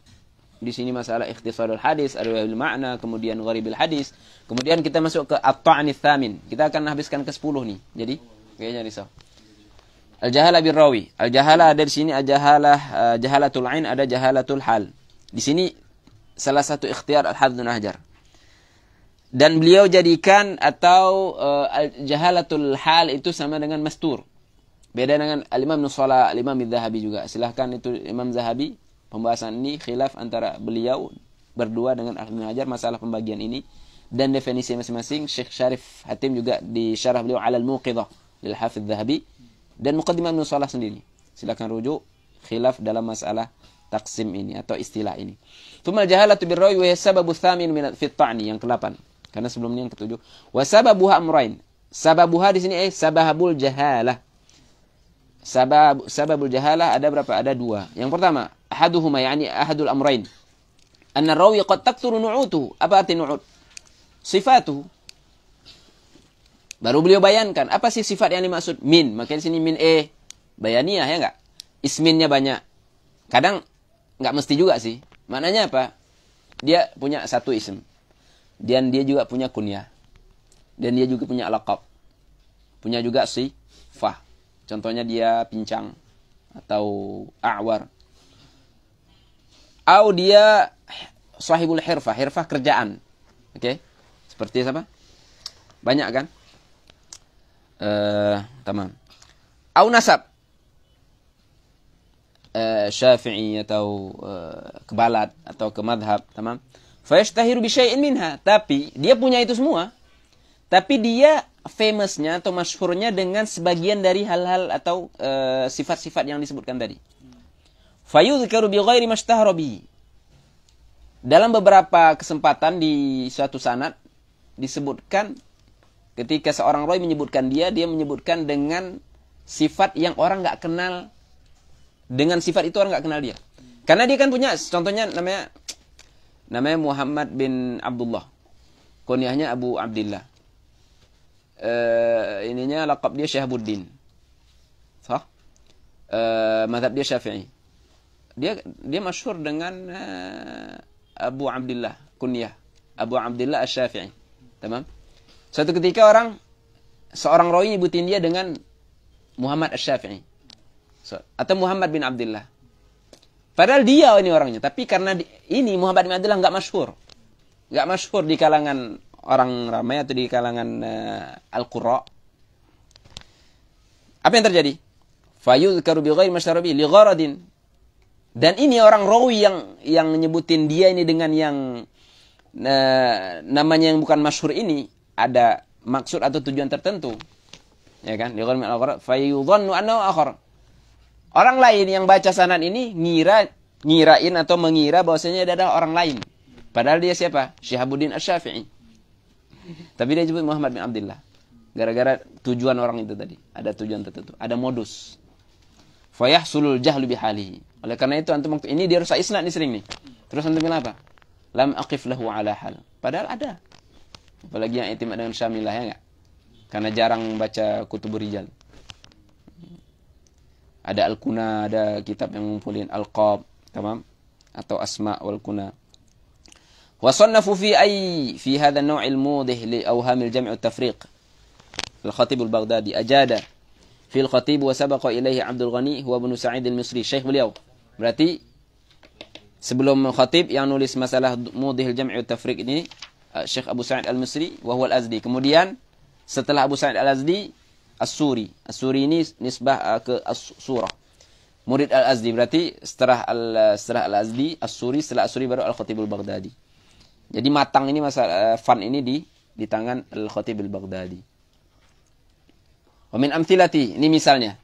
di sini masalah ikhtisarul hadis, arwahul makna, kemudian gharibil hadis. Kemudian kita masuk ke at-ta'nis tsamin. Kita akan habiskan ke 10 nih. Jadi kayaknya risau. Al-jahalah birrawi. Al-jahalah ada di sini jahalatul ain, ada jahalatul hal. Di sini salah satu ikhtiar Al-Hafidz Ibnu Hajar. Dan beliau jadikan atau jahalatul hal itu sama dengan mastur. Beda dengan Al-Imam Ibnu Shalah, Al-Imam Az-Zahabi juga. Silahkan itu Imam Zahabi, pembahasan ini khilaf antara beliau berdua dengan Al-Hafidz Ibnu Hajar masalah pembagian ini dan definisi masing-masing. Syekh Syarif Hatim juga di syarah beliau Alal Muqidhah lil Hafidz Az-Zahabi dan Muqaddimah Ibnu Shalah sendiri. Silahkan rujuk khilaf dalam masalah taksim ini atau istilah ini. Tsumma jahalatu birrawi wa sababu tsamin min fi at-ta'ni yang ke-8. Karena sebelumnya yang ke-7. Wa sababuha amrain. Sababuha di sini sababul jahalah. Sababul jahalah ada berapa? Ada 2. Yang pertama, ahaduhuma yani ahadul amrain. Anna rawi qad takthuru nu'utuhu. Apa arti nu'ut? Sifatuhu. Baru beliau bayankan apa sih sifat yang dimaksud min. Makanya di sini min bayaniyah ya enggak? Isminnya banyak. Kadang enggak mesti juga sih. Maknanya apa? Dia punya satu ism. Dan dia juga punya kunyah. Dan dia juga punya laqab. Punya juga sifah. Contohnya dia pincang atau a'war. Atau dia sahibul hirfah, hirfah kerjaan. Oke? Seperti apa? Banyak kan? Tamam. Au nasab. Syafi'i atau ke balad atau ke madhab, tamam. Fayashtahiru bi syai'in minha, tapi dia punya itu semua. Tapi dia famousnya atau masyhurnya dengan sebagian dari hal-hal atau sifat-sifat yang disebutkan tadi. Fayudhkaru bi ghairi mashtahara bihi. Dalam beberapa kesempatan di suatu sanad disebutkan ketika seorang rawi menyebutkan dia menyebutkan dengan sifat yang orang nggak kenal. Dengan sifat itu orang nggak kenal dia. Karena dia kan punya, contohnya namanya Muhammad bin Abdullah. Kunyahnya Abu Abdillah. Ininya laqab dia Syahabuddin. Sah? Mazhab dia Syafi'i. Dia masyhur dengan Abu Abdillah, kunyah Abu Abdillah Asy-Syafi'i. Tamam? Suatu ketika seorang rawi nyebutin dia dengan Muhammad Asy-Syafi'i. Atau Muhammad bin Abdillah. Padahal dia ini orangnya, tapi karena ini Muhammad bin Abdillah enggak masyhur. Enggak masyhur di kalangan orang ramai atau di kalangan al-qurra. Apa yang terjadi? Fayuzkaru bi ghairi masyarabi li gharadin. Dan ini orang rawi yang nyebutin dia ini dengan yang namanya yang bukan masyhur ini ada maksud atau tujuan tertentu. Ya kan? Li ghairi al-gharad fayudhannu annahu akhar. Orang lain yang baca sanad ini ngirain atau mengira bahwasanya dia adalah orang lain. Padahal dia siapa? Syihabuddin Asy-Syafi'i. Tapi dia sebut Muhammad bin Abdillah. Gara-gara tujuan orang itu tadi. Ada tujuan tertentu. Ada modus. Fayahsulul jahlu bihalihi. Oleh karena itu antum ini dia rusak isnad nih sering nih. Terus antum bilang apa? Lam aqif lahu ala hal. Padahal ada. Apalagi yang itimad dengan syamilah ya enggak? Karena jarang baca kutubur rijal. Ada al-kuna, ada kitab yang ngumpulin al-qab, tamam? Atau asma wal kuna. وصنفوا في هذا النوع الموضح لأوهام الجمع والتفريق الخطيب البغدادي أجاد في الخطيب وسبق إليه عبد الغني هو ابن سعيد المصري الشيخ beliau. Berarti sebelum khatib yang nulis masalah mudhih al-jam' wa tafriq ini Syekh Abu Sa'id al-Misri wa huwa al-Azdi. Kemudian setelah Abu Sa'id al-Azdi As-Suri. As-Suri ini nisbah ke As-Surah. Murid al-Azdi berarti setelah al-Azdi As-Suri, setelah As-Suri baru al-Khatib al-Baghdadi. Jadi matang ini masalah fan ini di tangan Al-Khatib Al-Baghdadi. Wa min amthilati, ini misalnya.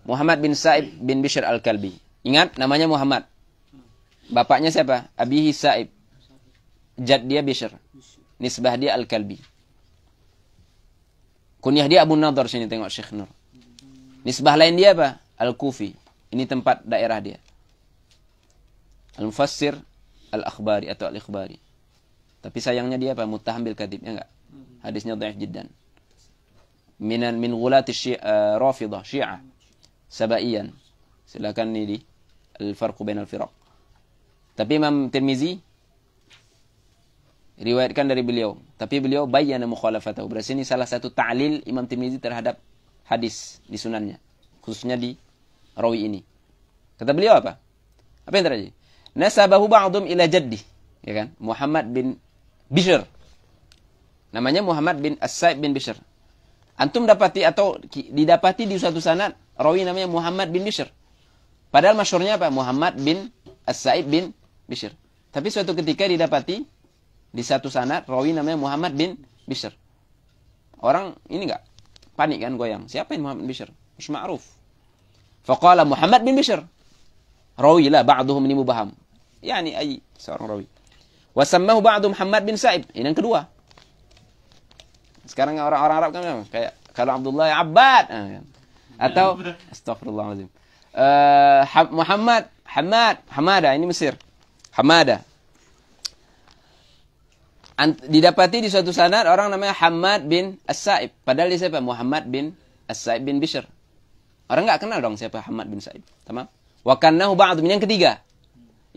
Muhammad bin Sa'ib bin Bishr Al-Kalbi. Ingat namanya Muhammad. Bapaknya siapa? Abihi Sa'ib. Jad dia Bishr. Nisbah dia Al-Kalbi. Kunyah dia Abu Nadhr, sini tengok Syekh Nur. Nisbah lain dia apa? Al-Kufi. Ini tempat daerah dia. Al-Mufassir Al-Akhbari atau Al-Ikhbari. Tapi sayangnya dia apa? Muttaham bil kadhib, ya enggak? Hadisnya dhaif jiddan. Min ghulati Rafidah, Syiah, Sabaiyan. Silakan ini di Al-Farq bain al-Firaq. Tapi Imam Tirmizi riwayatkan dari beliau, tapi beliau bayyana mukhalafatahu. Berarti ini salah satu ta'lil Imam Tirmizi terhadap hadis di sunannya, khususnya di rawi ini. Kata beliau apa? Apa yang terjadi? Nasabahu ba'dhum ila jaddi, ya kan? Muhammad bin Bishr. Namanya Muhammad bin As-Sa'ib bin Bishr. Antum dapati atau didapati di suatu sanad rawi namanya Muhammad bin Bishr. Padahal masyhurnya apa? Muhammad bin As-Sa'ib bin Bishr. Tapi suatu ketika didapati di satu sanad rawi namanya Muhammad bin Bishr. Orang ini enggak panik kan, goyang. Siapa yang Muhammad bin Bishr? Mش ma'ruf. Faqala Muhammad bin Bishr. Rawi lah ba'dhum ini mubaham. Yani ay seorang rawi. Wa sammahu ba'dhum Muhammad bin Sa'ib. Ini yang kedua. Sekarang orang-orang Arab kan kayak kalau Abdullah ya Abbad. Atau astagfirullahalazim. Hamada ini Mesir. Hamada. Didapati di suatu sanad orang namanya Hamad bin As-Sa'ib. Padahal dia siapa? Muhammad bin As-Sa'ib bin Bishr. Orang enggak kenal dong siapa Hamad bin Sa'ib. Tamam? Wa kannahu ba'dhum. Yang ketiga.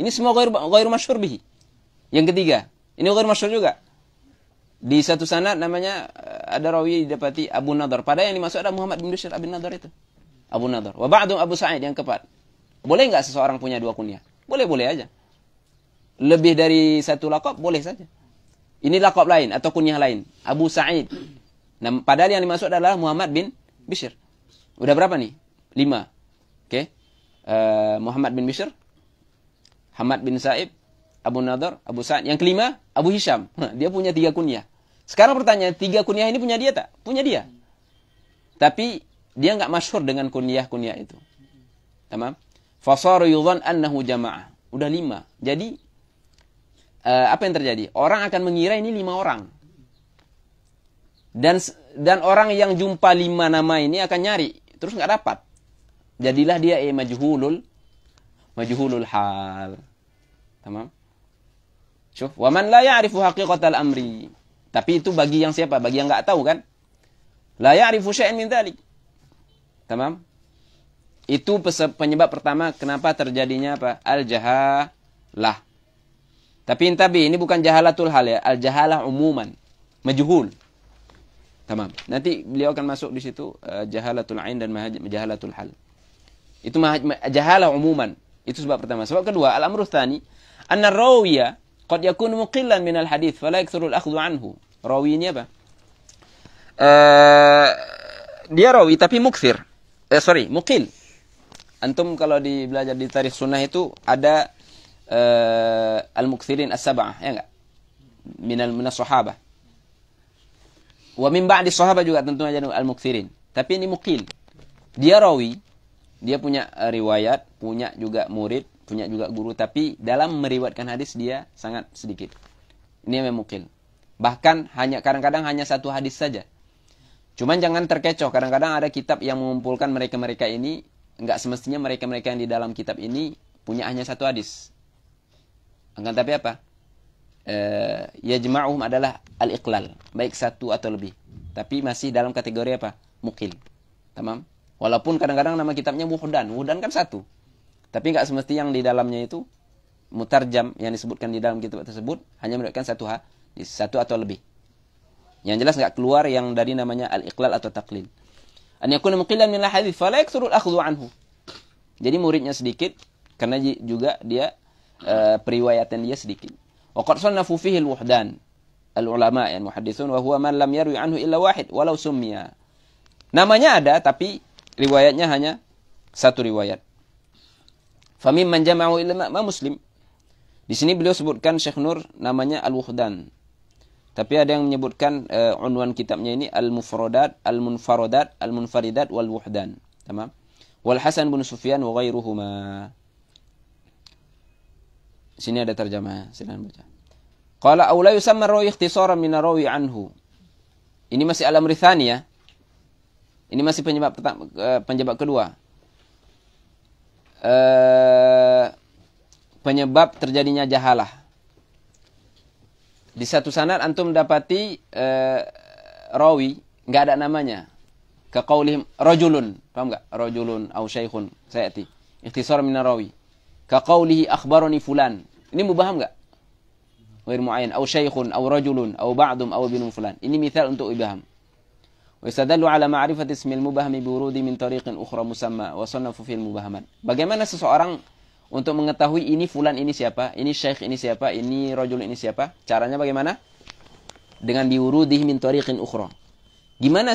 Ini semua ghairu masyhur bihi. Yang ketiga. Ini ghairu masyhur juga. Di satu sanad namanya ada rawi didapati Abu Nadhr. Padahal yang dimaksud ada Muhammad bin Bishr Abu Nadhr itu. Abu Nadhr. Wa ba'dhum Abu Sa'id yang keempat. Boleh enggak seseorang punya dua kunyah? Boleh-boleh aja. Lebih dari satu laqab boleh saja. Ini laqab lain atau kunyah lain. Abu Sa'id. Nah, padahal yang dimaksud adalah Muhammad bin Bishr. Udah berapa nih? 5. Oke. Muhammad bin Bishr, Hamad bin Sa'ib, Abu Nadhr, Abu Sa'id. Yang kelima, Abu Hisham. Dia punya 3 kunyah. Sekarang pertanyaan, 3 kunyah ini punya dia tak? Punya dia. Tapi dia enggak masyhur dengan kunyah-kunyah itu. Tamam? Fasaru yudhan annahu jama'ah. Udah 5. Jadi apa yang terjadi? Orang akan mengira ini 5 orang. Dan orang yang jumpa 5 nama ini akan nyari, terus nggak dapat. Jadilah dia majhulul hal. Tamam? Syuf, wa man la ya'rifu haqiqatal amri. Tapi itu bagi yang siapa? Bagi yang nggak tahu kan? La ya'rifu syai'an min dzalik. Tamam? Itu penyebab pertama kenapa terjadinya apa? Al-jahalah. Tapi intabi, ini bukan jahalatul hal ya, al-jahalah umuman, majhul. Tamam. Nanti beliau akan masuk di situ jahalatul ain dan jahalatul hal. Itu jahalah umuman. Itu sebab pertama. Sebab kedua, al-amru tsani, anna rawiya qad yakunu muqillan min al-hadits fala yakthuru al-akhdhu anhu. Rawi ini apa? Dia rawi tapi mukthir. Muqil. Antum kalau belajar di tarikh sunnah itu ada al-mukthirin as-sab'ah, ya enggak? Minas sahabah. Wa min ba'di sahabah juga tentu aja al-mukthirin. Tapi ini muqil. Dia rawi, dia punya riwayat, punya juga murid, punya juga guru, tapi dalam meriwayatkan hadis dia sangat sedikit. Ini memang muqil. Bahkan kadang-kadang hanya satu hadis saja. Cuman jangan terkecoh, kadang-kadang ada kitab yang mengumpulkan mereka-mereka ini, enggak semestinya mereka-mereka yang di dalam kitab ini punya hanya satu hadis. Akan tapi apa? Yajma'uhum adalah al-iqlal, baik satu atau lebih. Tapi masih dalam kategori apa? Muqil. Tamam? Walaupun kadang-kadang nama kitabnya Wuhdan. Wuhdan kan satu. Tapi enggak semesti yang di dalamnya itu mutarjam yang disebutkan di dalam kitab tersebut hanya menunjukkan satu atau lebih. Yang jelas enggak keluar yang dari namanya al-iqlal atau taqlil. An yakuna muqillan min al-hadits fala yakthuru al-akhdhu anhu. Jadi muridnya sedikit karena juga dia periwayatan dia sedikit. Wa qad sannafu fihi al-wuhdan al-ulama yang muhadditsun wa huwa man lam yarwi anhu illa wahid walau summiya. Namanya ada tapi riwayatnya hanya satu riwayat. Famimman jama'u illa ma Muslim. Di sini beliau sebutkan Syekh Nur namanya al-wuhdan. Tapi ada yang menyebutkan unwan kitabnya ini al-mufradat, al-munfaradat, al-munfaridat wal wuhdan. Tamam? Wal Hasan bin Sufyan wa ghairuhuma. Sini ada terjemah, silakan baca. Qala aw la yusamma rawi ikhtisaran min rawi anhu. Ini masih al-amr tsani ya. Ini masih penyebab kedua. Penyebab terjadinya jahalah. Di satu sanad antum dapati rawi enggak ada namanya. Ka qaulihim rajulun, paham enggak? Rajulun aw syaikhun sayati. Ikhtisar min rawi. Ka qaulihi akhbarani fulan. Ini mubaham enggak? Ghair muayyan aw syaikhun aw rajulun aw ba'dum aw binun fulan. Ini misal untuk ibham. Wa yastadallu ala ma'rifati ismil mubahami bi wurudi min tariqin ukhra musamma wa sannafu fil mubahamat. Bagaimana seseorang untuk mengetahui ini fulan ini siapa, ini syekh ini siapa, ini rajul ini siapa? Caranya bagaimana? Dengan biwurudihi min tariqin ukhra. Gimana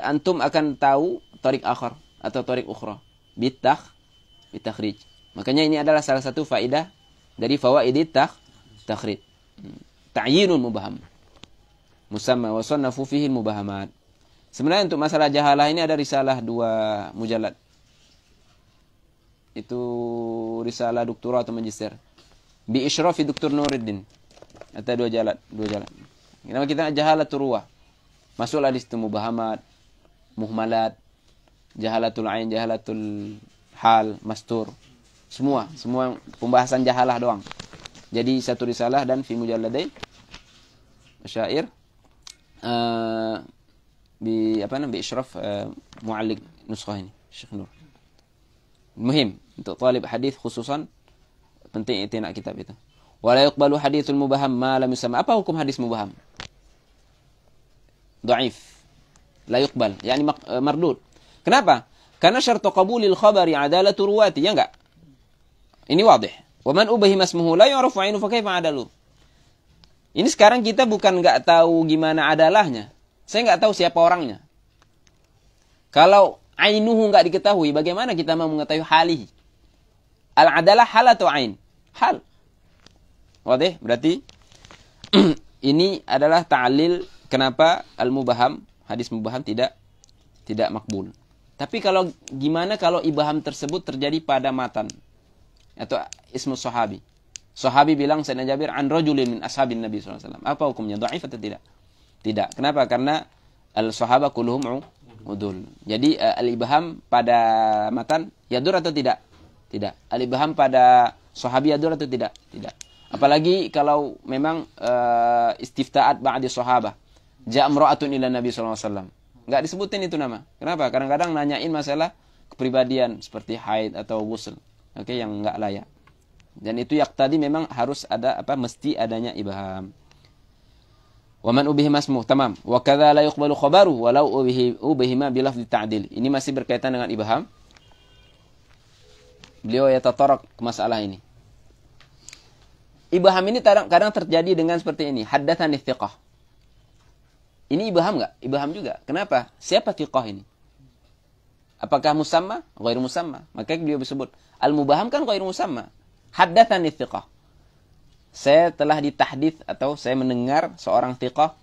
antum akan tahu tariq akhar atau tariq ukhra? Bitakhrij. Makanya ini adalah salah satu faedah dari fawaidit takhrij. Ta'yinul mubaham. Musamma wa sannafu fihi mubahamat. Sebenarnya untuk masalah jahalah ini ada risalah 2 mujallad. Itu risalah doktora atau magister. Bi Ishrafi Dr. Nuruddin. Ada 2 jalan. Nama kita jahalatul ruwah. Masuklah di situ mubahamat, muhmalat, jahalatul ain, jahalatul hal, mastur. Semua pembahasan jahalah doang. Jadi satu risalah dan fi mujalladain masyair bi Isyraf muallik nuskhah ini Syekh Nur. Muhim untuk talib hadis khususan penting itina kitab itu. Wala yuqbalu haditsul mubaham ma lam yusamma. Apa hukum hadis mubaham? Dhaif. La yuqbal, yani mardud. Kenapa? Karena syartu qabulil khabari adalatu ruwati, ya enggak? Ini wadih. Wa man ubahima ismuhu la yu'rafu 'ainu fa kaifa adalu. Ini sekarang kita bukan enggak tahu gimana adalahnya. Saya enggak tahu siapa orangnya. Kalau ainuhu enggak diketahui, bagaimana kita mau mengetahui halihi? Al-adalah hal atau ain? Hal. Wadih, berarti ini adalah ta'lil kenapa al-mubaham, hadis mubaham tidak makbul. Tapi gimana kalau ibham tersebut terjadi pada matan atau ismu sahabi? Sahabi bilang Sayyidina Jabir an rajulin min ashabin Nabi sallallahu alaihi wasallam. Apa hukumnya? Dhaif atau tidak? Tidak. Kenapa? Karena Al-sahaba kulluhum udul. Jadi al-ibham pada matan yadur atau tidak? Tidak. Al-ibham pada sahabi yadur atau tidak? Tidak. Apalagi kalau memang istifta'at ba'di sahabah. Ja'a imra'atun ila Nabi sallallahu alaihi wasallam. Enggak disebutin itu nama. Kenapa? Kadang-kadang nanyain masalah kepribadian seperti haid atau ghusl. Oke, yang enggak layak. Dan itu tadi memang harus ada mesti adanya ibham. Wa man ubihi masmuh, tamam. Wa kadza la yuqbalu khabaru walau ubihima bi lafzi ta'dil. Ini masih berkaitan dengan ibham. Beliau yatatarak ke masalah ini. Ibham ini kadang terjadi dengan seperti ini. Haddatsani thiqah. Ini ibham enggak? Ibham juga. Kenapa? Siapa thiqah ini? Apakah musamma? Ghairu musamma. Maka beliau disebut al-mubaham kan ghairu musamma. Haddatsani thiqah. Saya telah ditahdits atau saya mendengar seorang thiqah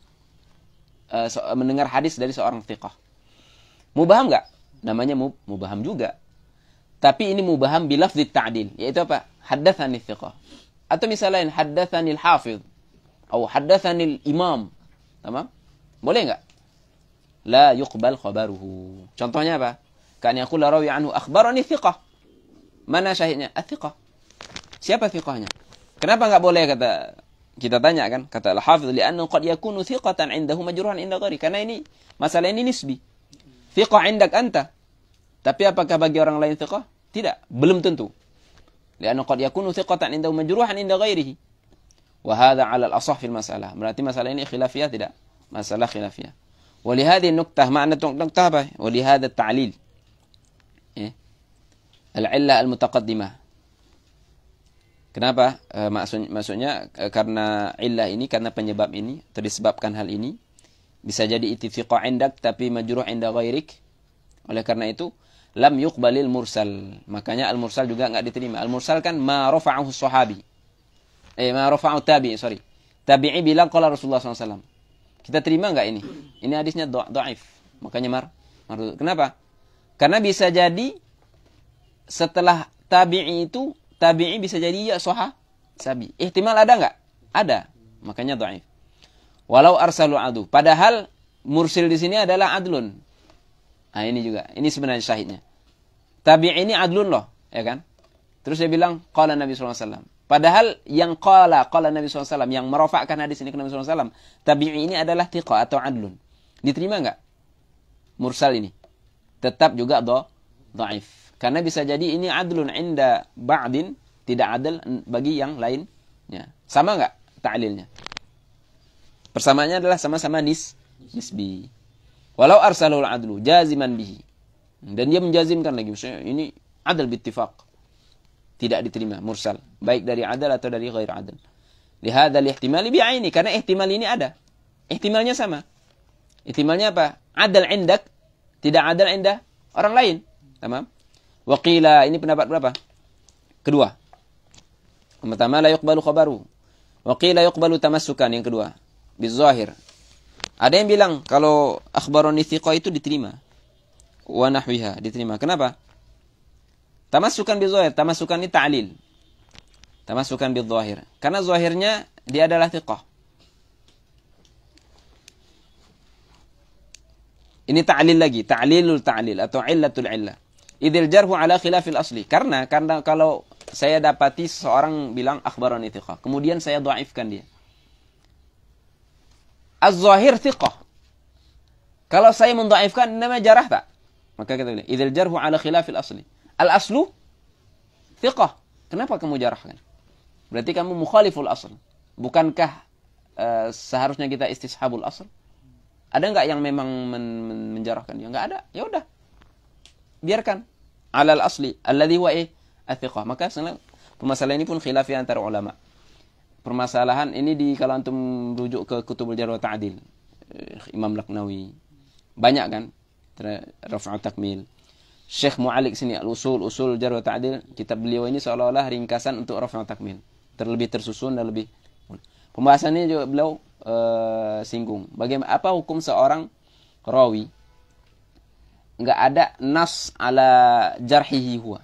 mendengar hadis dari seorang thiqah. Mubaham enggak? Namanya mubaham juga. Tapi ini mubaham bi lafzi ta'dil, yaitu apa? Haddatsani thiqah. Atau misalnya haddatsani al-hafidh atau haddatsani al-imam. Tamam? Boleh enggak? La yuqbal khabaruhu. Contohnya apa? Kan yaqul rawi anhu akhbarani thiqah. Mana syahidnya? Ats-thiqah. Siapa thiqahnya? Kenapa enggak boleh kita tanya kan? Kata al-hafidh li'annahu qad yakunu thiqatan 'indahu majruhan 'inda ghairi. Karena ini masalah ini nisbi. Thiqah 'indak anta. Tapi apakah bagi orang lain thiqah? Tidak, belum tentu. Li'annahu qad yakunu thiqatan 'indahu majruhan 'inda ghairihi. Wa hadha 'ala al-asah fil masalah. Berarti masalah ini khilafiyah tidak? Masalah khilafiyah. Wa li hadhihi nuktah, makna nuktah apa? Wa li hadha at-ta'lil. Al-'illah al-mutaqaddimah. Kenapa? Maksudnya karena illah ini, karena penyebab ini, disebabkan hal ini. Bisa jadi ittifiqa 'indak tapi majruh 'inda ghairik. Oleh karena itu lam yuqbalil mursal. Makanya al-mursal juga enggak diterima. Al-mursal kan ma rafa'ahu sahabi. Ma rafa'ahu tabi'i, sorry. Tabi'i bilang qala Rasulullah SAW. Kita terima enggak ini? Ini hadisnya dhaif. Makanya kenapa? Karena bisa jadi setelah tabi'i itu, tabi'i bisa jadi ya sahabi. Ihtimal ada enggak? Ada. Makanya dhaif. Walau arsalu adu. Padahal mursil di sini adalah adlun. Nah, ini juga. Ini sebenarnya syahidnya. Tabi'i ini adlun loh, ya kan? Terus dia bilang qala Nabi sallallahu alaihi wasallam. Padahal yang qala Nabi sallallahu alaihi wasallam, yang merafa'kan hadis ini ke Nabi sallallahu alaihi wasallam, tabi'i ini adalah thiqah atau adlun. Diterima enggak? Mursal ini. Tetap juga dhaif. Karena bisa jadi ini adlun inda ba'din, tidak adil bagi yang lainnya. Sama enggak ta'lilnya? Persamaannya adalah sama-sama nisbi. Walau arsalul adlu jaziman bihi. Dan dia menjazimkan lagi, maksudnya ini adil bittifaq. Tidak diterima mursal, baik dari adil atau dari ghair adil. Lihada lihtimali bi'aini, karena ihtimal ini ada. Ihtimalnya sama. Ihtimalnya apa? Adil indak, tidak adil indah orang lain. Tamam? Wa qila, ini pendapat berapa? Kedua. Pertama la yuqbalu khabaru. Wa qila yuqbalu tamassukan, yang kedua. Bizahir. Ada yang bilang kalau akhbarani thiqah itu diterima. Wa nahwiha, diterima. Kenapa? Tamassukan bizahir, tamassukan ini ta'lil. Tamassukan bizahir. Karena zahirnya dia adalah thiqah. Ini ta'lil lagi, ta'lilul ta'lil atau illatul illah. Idzal jarhu ala khilafil asli. Karena kalau saya dapati seorang bilang akhbarani thiqah, kemudian saya dhaifkan dia. Az-zahir thiqah. Kalau saya mendhaifkan namanya jarah tak? Maka kita bilang idzal jarhu ala khilafil asli. Al-aslu thiqah. Kenapa kamu jarahkan? Berarti kamu mukhaliful asl. Bukankah seharusnya kita istishabul asl? Ada enggak yang memang menjarahkan dia? Enggak ada. Ya udah. Biarkan. Alal asli alladhi huwa ats-thiqah. Maka permasalahan ini pun khilafiyah antara ulama. Permasalahan ini kalau antum rujuk ke Kutubul Jarh wa Ta'dil, Imam Laknawi. Banyak kan? Raf'u Takmil. Syekh Mu'alik sini usul Jarh wa Ta'dil, kitab beliau ini seolah-olah ringkasan untuk Raf'u Takmil. Terlebih tersusun dan lebih. Pembahasannya juga beliau singgung. Bagaimana apa hukum seorang rawi enggak ada nas ala jarhihi huwa.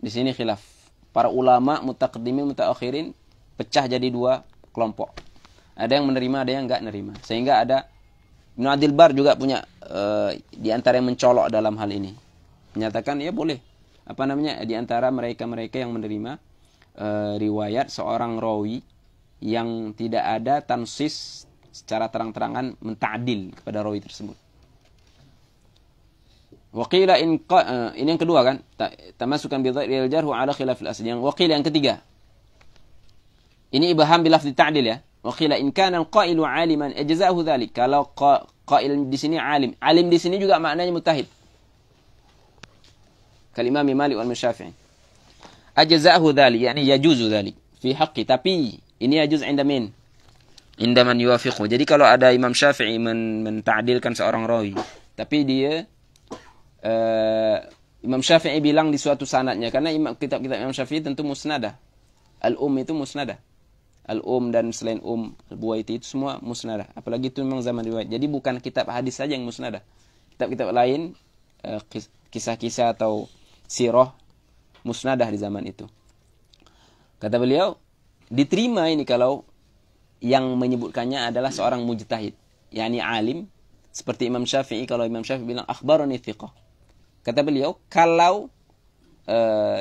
Di sini khilaf. Para ulama mutaqaddimin mutaakhirin pecah jadi dua kelompok. Ada yang menerima, ada yang enggak menerima. Sehingga ada Ibnu Abdul Bar juga punya di antara yang mencolok dalam hal ini. Menyatakan ya boleh. Apa namanya? Di antara mereka-mereka yang menerima riwayat seorang rawi yang tidak ada tansis secara terang-terangan menta'dil kepada rawi tersebut. Waqila ini yang kedua kan, tamasukan bi dha'il jarh ala khilaf al-asl. Yang waqila yang ketiga. Ini ibham bi lafzi ta'dil ya. Waqila in kana al-qailu 'aliman ajza'ahu dhalik. Kalau qail di sini alim. Alim di sini juga maknanya mujtahid. Kalimah Malik wal Syafi'i. Ajza'ahu dhalik, yakni yajuzu dhalik fi haqqi, tapi ini yajuz 'inda min? 'Inda man yuwafiqhu. Jadi kalau ada Imam Syafi'i menta'dilkan seorang rawi, tapi dia Imam Syafi'i bilang di suatu sanadnya, karena kitab-kitab Imam Syafi'i tentu musnadah. Al-Um itu musnadah. Al-Um dan selain Al-Buwaiti itu semua musnadah. Apalagi itu memang zaman riwayat. Jadi bukan kitab hadis saja yang musnadah. Kitab-kitab lain kisah-kisah atau sirah musnadah di zaman itu. Kata beliau, diterima ini kalau yang menyebutkannya adalah seorang mujtahid, yakni alim, seperti Imam Syafi'i. Kalau Imam Syafi'i bilang akhbarani thiqah, kata beliau, kalau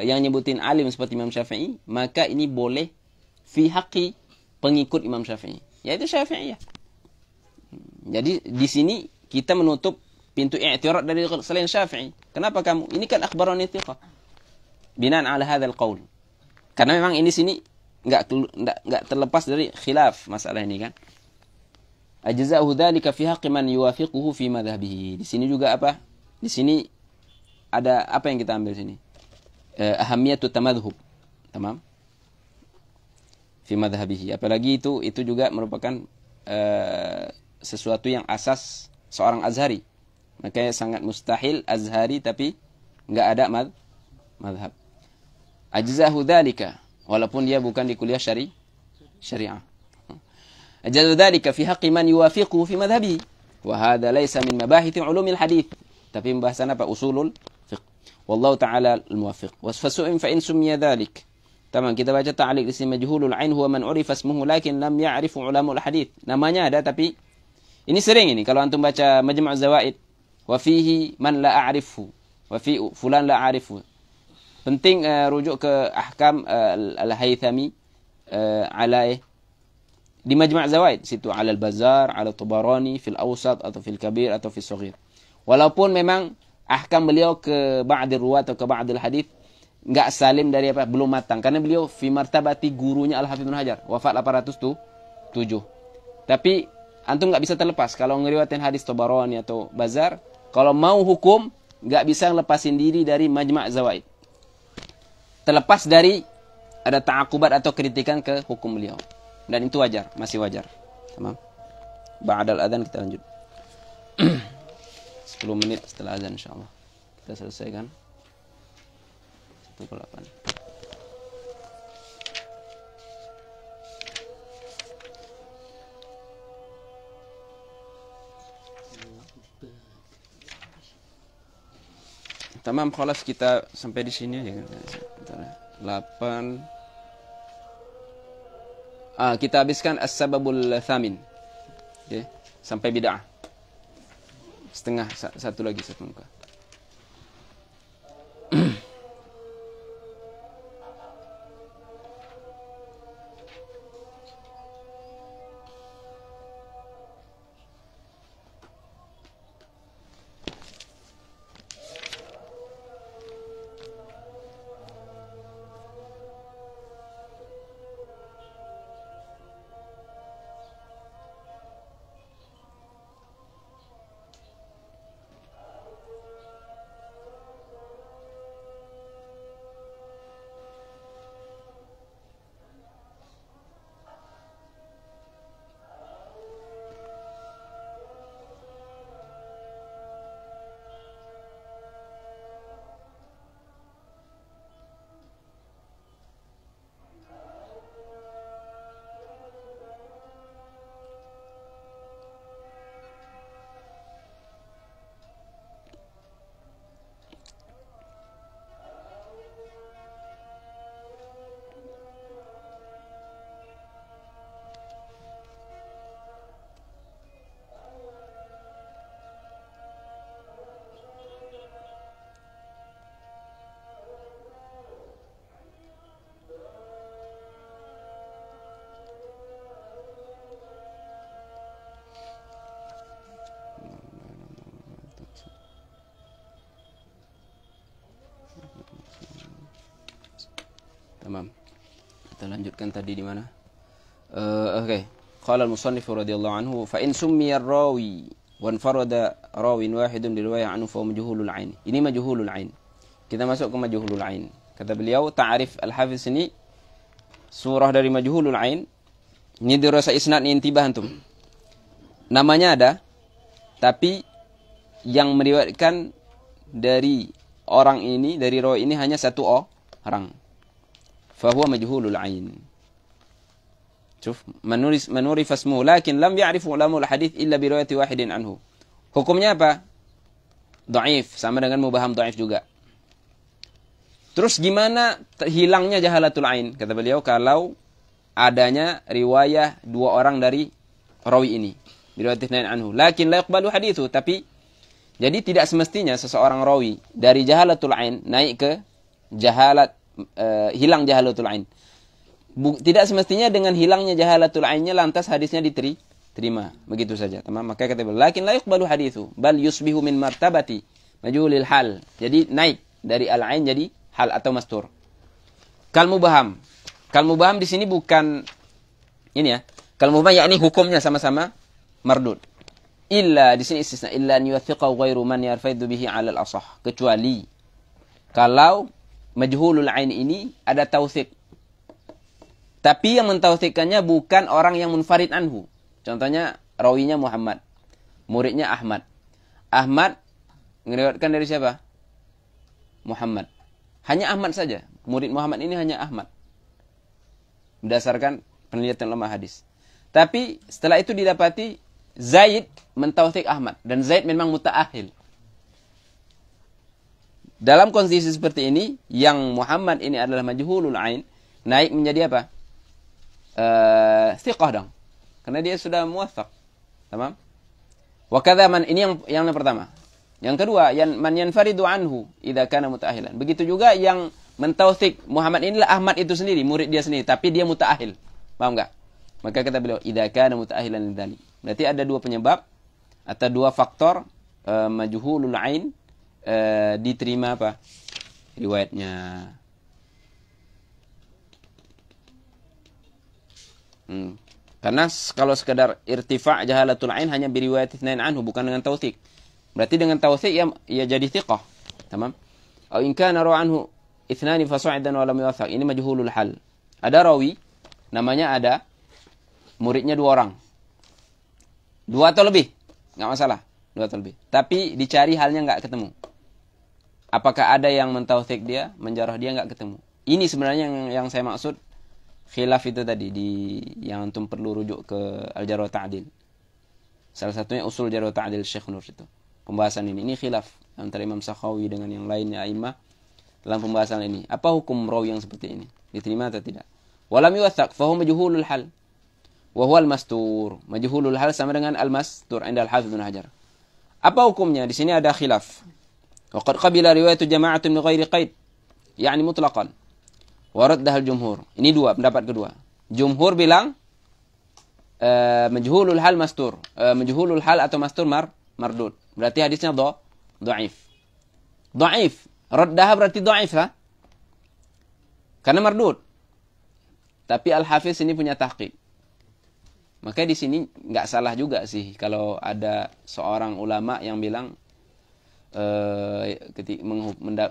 yang nyebutin alim seperti Imam Syafi'i, maka ini boleh fi haqqi pengikut Imam Syafi'i, yaitu Syafi'iyah. Jadi di sini kita menutup pintu i'tirad dari selain Syafi'i. Kenapa kamu? Ini kan akhbarani thiqah. Binaan ala hadzal qaul. Karena memang ini sini enggak terlepas dari khilaf masalah ini kan. Ajza'uhu dzalika fi haqqi man yuwafiquhu fi madhhabihi. Di sini juga apa? Di sini ada apa yang kita ambil sini? Ahamiyatu tamadhhub. Tamam? Fi madhhabihi. Apalagi itu juga merupakan sesuatu yang asas seorang Azhari. Makanya sangat mustahil Azhari tapi enggak ada madhhab. Ajza'uhu dzalika, walaupun dia bukan di kuliah syariah. Ajza'uhu dzalika fi haqqi man yuwafiquhu fi madhhabihi. Wa hadha laysa min mabahith ulumil hadits. Tapi pembahasan apa? Usulul fiqh. Wallahu ta'ala al-muwaffiq. Wasfasu'in fa in summiya dhalik. Tamam, kita baca ta'liq di sini, majhulul ain huwa man urifa ismuhu lakin lam ya'rifu ulamul hadits. Namanya ada tapi ini sering ini kalau antum baca Majmu' Zawaid, wa fihi man la a'rifu, wa fi fulan la a'rifu. Penting rujuk ke ahkam al-Haythami ala di Majmu' Zawaid situ, ala al-Bazzar, ala Tabarani fil Awsat atau fil Kabir atau fil Shaghir. Walaupun memang ahkam beliau ke ba'd ruwat atau ke ba'd hadis enggak salim dari apa? Belum matang. Karena beliau fi martabati gurunya Al-Hafidz Ibnu Hajar, wafat 807. Tapi antum enggak bisa terlepas kalau ngeriwayatin hadis Tabarani atau Bazzar, kalau mau hukum enggak bisa ngelepasin diri dari Majmu' Zawaid. Terlepas dari ada ta'aqubat atau kritikan ke hukum beliau. Dan itu wajar, masih wajar. Tamam. Ba'dal adzan kita lanjut. 10 menit setelah azan insyaallah. Kita selesaikan. 1:08. Tamam, khalas kita sampai di sini ya. 8. Kita habiskan as-sababul thamin. Okay. Sampai bid'ah. Setengah, satu lagi satu muka. Tamam. Kita lanjutkan tadi di mana? Oke. Qala al-musannif radhiyallahu anhu fa in summiya ar-rawi wa anfarada rawin wahidun bi riwayah anhu fa majhulul ain. Ini majhulul ain. Kita masuk ke majhulul ain. Kata beliau, ta'rif al-hafiz ini surah dari majhulul ain. Ini dirasa isnad ni intibah antum. Namanya ada, tapi yang meriwayatkan dari orang ini, dari rawi ini hanya satu orang. Fahuwa majhulul ain. Shuf, manuri fasmuhu lakin lam ya'rifu ulamul hadits illa bi riwayati wahidin anhu. Hukumnya apa? Dhaif, sama dengan mubaham dhaif juga. Terus gimana hilangnya jahalatul ain? Kata beliau, kalau adanya riwayah dua orang dari rawi ini. Riwayatnya anhu. Lakin la yuqbalu hadithu. Tapi, jadi tidak semestinya seseorang rawi dari jahalatul ain naik ke hilang jahalatul ain. Tidak semestinya dengan hilangnya jahalatul ainnya lantas hadisnya diterima. Begitu saja. Maka kata beliau, lakin la yuqbalu hadithu. Bal yusbihu min martabati majhulil hal. Jadi naik dari al-ain jadi hal atau mastur. Kal mubaham. Kal mubaham di sini bukan ini ya. Kal mubaham yakni hukumnya sama-sama mardud. Illa di sini istisna illa an yuwathiqa ghairu man yarfaidu bihi 'ala al-asah. Kecuali kalau majhulul ain ini ada tautsik. Tapi yang mentautsikannya bukan orang yang munfarid anhu. Contohnya rawinya Muhammad, muridnya Ahmad. Ahmad ngeriwayatkan dari siapa? Muhammad. Hanya Ahmad saja. Murid Muhammad ini hanya Ahmad. Berdasarkan penelitian ulama hadis. Tapi setelah itu didapati Zaid mentautsik Ahmad. Dan Zaid memang muta'ahil. Dalam kondisi seperti ini, yang Muhammad ini adalah majhulul ain, naik menjadi apa? Thiqah dong. Karena dia sudah muwaththaq. Tamam? Wa kadza man, ini yang pertama. Yang kedua, man yanfaridu anhu idza kana muta'ahilan. Begitu juga yang mentautsik Muhammad inilah Ahmad itu sendiri, murid dia sendiri, tapi dia muta'ahil. Paham enggak? Maka kata beliau, idza kana muta'ahilan lidzalik. Berarti ada dua penyebab atau dua faktor majhulul ain diterima apa? Riwayatnya. Karena kalau sekedar irtifa' jahalatul ain hanya biriwayat itsnain anhu, bukan dengan tautsik. Berarti dengan tautsik ya jadi thiqah. Tamam? Atau in kana rawa anhu ithnani fasa'idan wa lam yuwathaq. Ini majhulul hal. Ada rawi namanya ada muridnya dua orang. Dua atau lebih, enggak masalah. Dua atau lebih. Tapi dicari halnya enggak ketemu. Apakah ada yang mentautsik dia, menjarah dia enggak ketemu. Ini sebenarnya yang saya maksud khilaf itu tadi yang antum perlu rujuk ke al-jarh wa ta'dil. Salah satunya usul jarh wa ta'dil Syekh Nur itu. Pembahasan ini khilaf antara Imam Sakhawi dengan yang lainnya a'immah dalam pembahasan ini. Apa hukum rawi yang seperti ini? Diterima atau tidak? Walam yuwathaq fa huwa majhulul hal. Wa huwa al-mastur. Majhulul hal sama dengan al-mastur inda al-Hafidz Ibnu Hajar. Apa hukumnya? Di sini ada khilaf. Wa qad qabila riwayatu jama'atun min ghairi qaid. Yani mutlaqan. Wa raddaha al-jumhur. Ini dua, pendapat kedua. Jumhur bilang majhulul hal mastur. Majhulul hal atau mastur mardud. Berarti hadisnya dhaif. Dhaif. Raddaha berarti dhaif ha? Karena mardud. Tapi Al-Hafiz ini punya tahqiq. Maka di sini enggak salah juga sih kalau ada seorang ulama yang bilang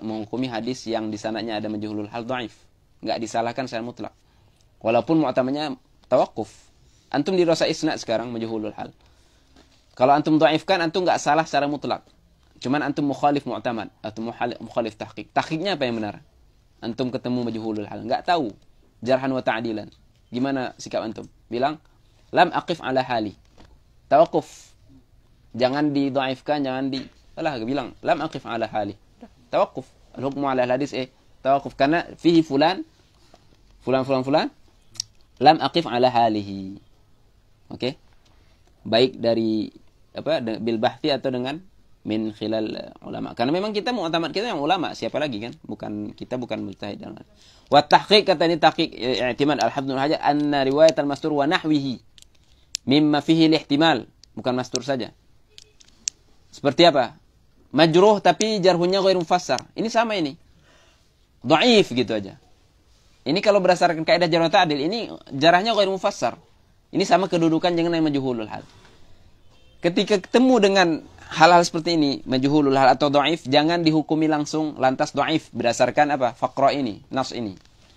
menghukumi hadis yang di sanadnya ada majhulul hal dhaif. Enggak disalahkan secara mutlak. Walaupun mu'tamadnya tawakuf. Antum dirasa isnad sekarang majhulul hal. Kalau antum dhaifkan, antum enggak salah secara mutlak. Cuman antum mukhalif mu'tamad atau mukhalif tahqiq. Tahqiqnya apa yang benar? Antum ketemu majhulul hal, enggak tahu jarhan wa ta'dilan. Gimana sikap antum? Bilang lam aqif ala hali. Tawakuf. Jangan didhaifkan, jangan bilang lam aqif ala hali. Tawakuf. Al-hukmu ala al-hadis tawakuf karena fihi fulan lam aqif ala halihi. Oke? Baik dari bil bahthi atau dengan min khilal ulama. Karena memang kita mu'tamad kita yang ulama, siapa lagi kan? Kita bukan mujtahid. Wa tahqiq kata ini tahqiq i'timad al-Hafidz Ibnu Hajar anna riwayat al-mastur wa nahwihi mimma fihi al-ihtimal, bukan mastur saja. Seperti apa? Majruh tapi jarhunya ghairu mufassar. Ini sama ini. Dhaif gitu aja. Ini kalau berdasarkan kaidah jarh wa ta'dil, ini jarahnya ghairu mufassar. Ini sama kedudukan dengan yang majhulul hal. Ketika ketemu dengan hal-hal seperti ini, majhulul hal atau dhaif, jangan dihukumi langsung lantas dhaif berdasarkan apa? Faqra ini, nas ini.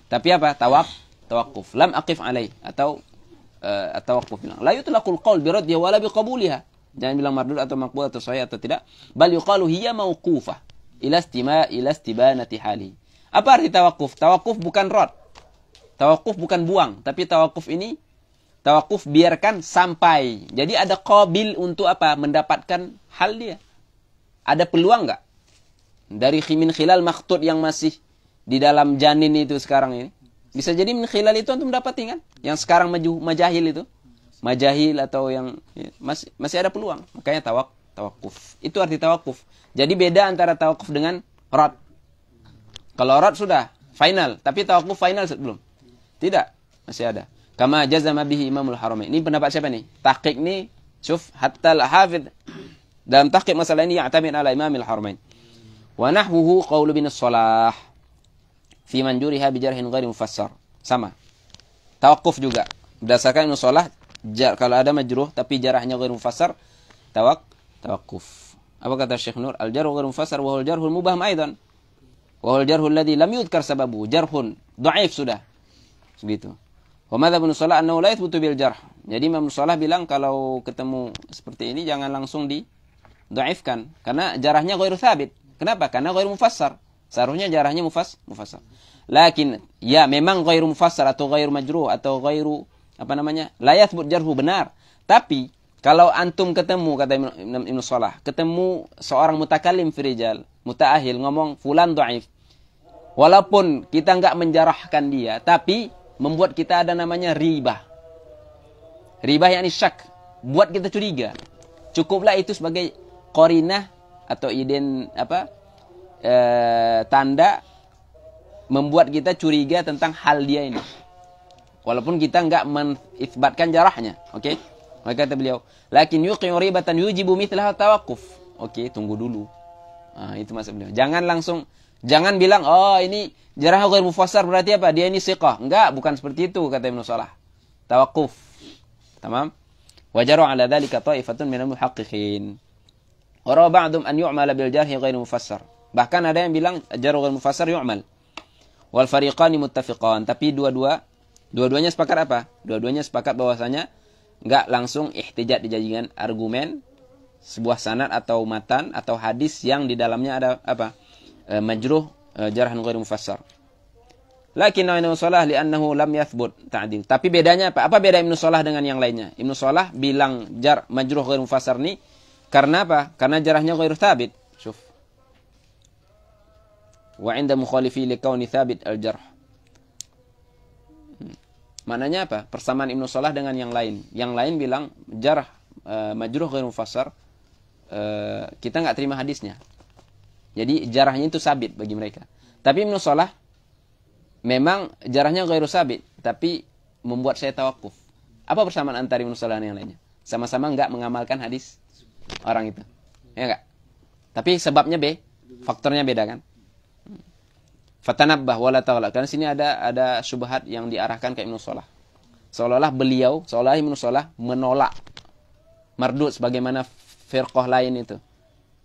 Tapi apa? Tawaqquf. Lam aqif alaih atau tawaqquf. La yutlaqul qaul bi raddiha wala bi qabuliha. Jangan bilang mardud atau maqbul atau sahih atau tidak. Bal yuqalu hiya mauqufah ila istibanati hali. Apa arti tawaqquf? Tawaqquf bukan rad. Tawaqquf bukan buang, tapi tawaqquf ini tawakuf biarkan sampai. Jadi ada qabil untuk apa? Mendapatkan hal dia. Ada peluang enggak? Dari min khilal makhtut yang masih di dalam janin itu sekarang ini. Bisa jadi min khilal itu untuk mendapati kan? Yang sekarang majahil itu. Majahil atau yang ya, masih ada peluang. Makanya tawakuf. Itu arti tawakuf. Jadi beda antara tawakuf dengan rad. Kalau rad sudah final, tapi tawakuf final belum. Tidak, masih ada. Kama jazama bihi Imamul Haramain. Ini pendapat siapa nih? Tahqiq nih, syuf hatta al-hafidh dalam tahqiq masalah ini ya'tamid ala Imamul Haramain. Wa nahwuhu qaul bin Shalah fi manjuriha bi jarhin ghairi mufassar. Sama. Tawakuf juga. Berdasarkan Ibnu Shalah, kalau ada majruh tapi jarahnya ghairi mufassar, tawakuf. Apa kata Syekh Nur? Al-jarhu ghairi mufassar wa huwa al-jarhul mubham aidan. Wa huwa al-jarhu alladhi lam yudhkar sababu. Jarhun dhaif sudah. Begitu. Wa madhab Ibnu Shalah annahu la yathbutu bil jarh. Jadi Imam Shalah bilang kalau ketemu seperti ini jangan langsung dhaifkan karena jarahnya ghairu thabit. Kenapa? Karena ghairu mufassar. Seharusnya jarahnya mufassar. Lakin ya memang ghairu mufassar atau ghairu majruh atau ghairu apa namanya? La yathbut jarhu benar. Tapi kalau antum ketemu kata Ibnu Shalah, ketemu seorang mutakallim fi rijal, mutaahil ngomong fulan dhaif. Walaupun kita enggak menjarahkan dia, tapi membuat kita ada namanya ribah. Ribah yakni syak, buat kita curiga. Cukuplah itu sebagai qarinah atau tanda membuat kita curiga tentang hal dia ini. Walaupun kita enggak menitsbatkan jarahnya, oke? Maka kata beliau, lakin yuqi'u ribatan yujibu mithlaha tawaqquf. Oke, tunggu dulu. Nah, itu maksud beliau. Jangan bilang, oh ini jarah ghair mufassar berarti apa? Dia ini siqah. Enggak, bukan seperti itu kata Ibnu Shalah. Tawaquf. Tamam? Wajaru ala dhalika ta'ifatun minal muhaqqiqin. Wa rawa ba'dhum an yu'mala bil jarhi ghair mufassar. Bahkan ada yang bilang jarh ghair mufassar yu'mal. Wal fariqani muttafiqan. Tapi dua-duanya sepakat apa? Dua-duanya sepakat bahwasanya enggak langsung ihtijaj dijadikan argumen sebuah sanad atau matan atau hadis yang di dalamnya ada apa? Majruh jarhan ghairu mufassar. Lakin Ibnu Shalah li'annahu lam yathbut ta'dil. Tapi bedanya apa? Apa beda Ibnu Shalah dengan yang lainnya? Ibnu Shalah bilang majruh ghairu mufassar ini karena apa? Karena jarahnya ghairu thabit. Syuf. Wa 'inda mukhalifi li kauni thabit al-jarh. Maknanya apa? Persamaan Ibnu Shalah dengan yang lain. Yang lain bilang jarh majruh ghairu mufassar kita enggak terima hadisnya. Jadi jarahnya itu sabit bagi mereka. Tapi Ibnu Shalah memang jarahnya ghairu sabit, tapi membuat saya tawakuf. Apa persamaan antara Ibnu Shalah dan yang lainnya? Sama-sama enggak mengamalkan hadis orang itu. Ya enggak? Tapi sebabnya faktornya beda kan? Fatanabbah wala taghlaq. Karena sini ada syubhat yang diarahkan ke Ibnu Shalah. Seolah-olah Ibnu Shalah menolak mardud sebagaimana firqah lain itu.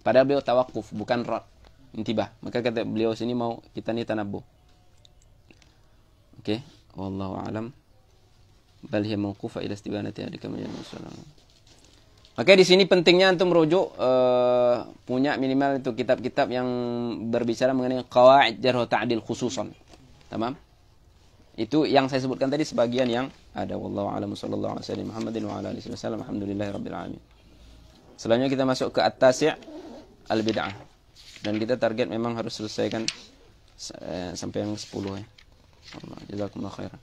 Padahal beliau tawakuf, bukan rad. Intibah. Maka kata beliau sini mau kita ni tanabbuh. Oke, wallahu alam. Bal hiya mawqufa ila istibanati hadika min al-salam. Maka di sini pentingnya antum merujuk punya minimal itu kitab-kitab yang berbicara mengenai qawaid jarh wa ta'dil khususan. Tamam? Itu yang saya sebutkan tadi sebagian yang ada. Wallahu a'lam sallallahu alaihi wasallam Muhammadin wa ala alihi wasallam. Alhamdulillahirabbil alamin. Selanjutnya kita masuk ke at-tasi' al-bid'ah. Dan kita target memang harus selesaikan sampai yang 10 ya. Allah jazakumullah khairan.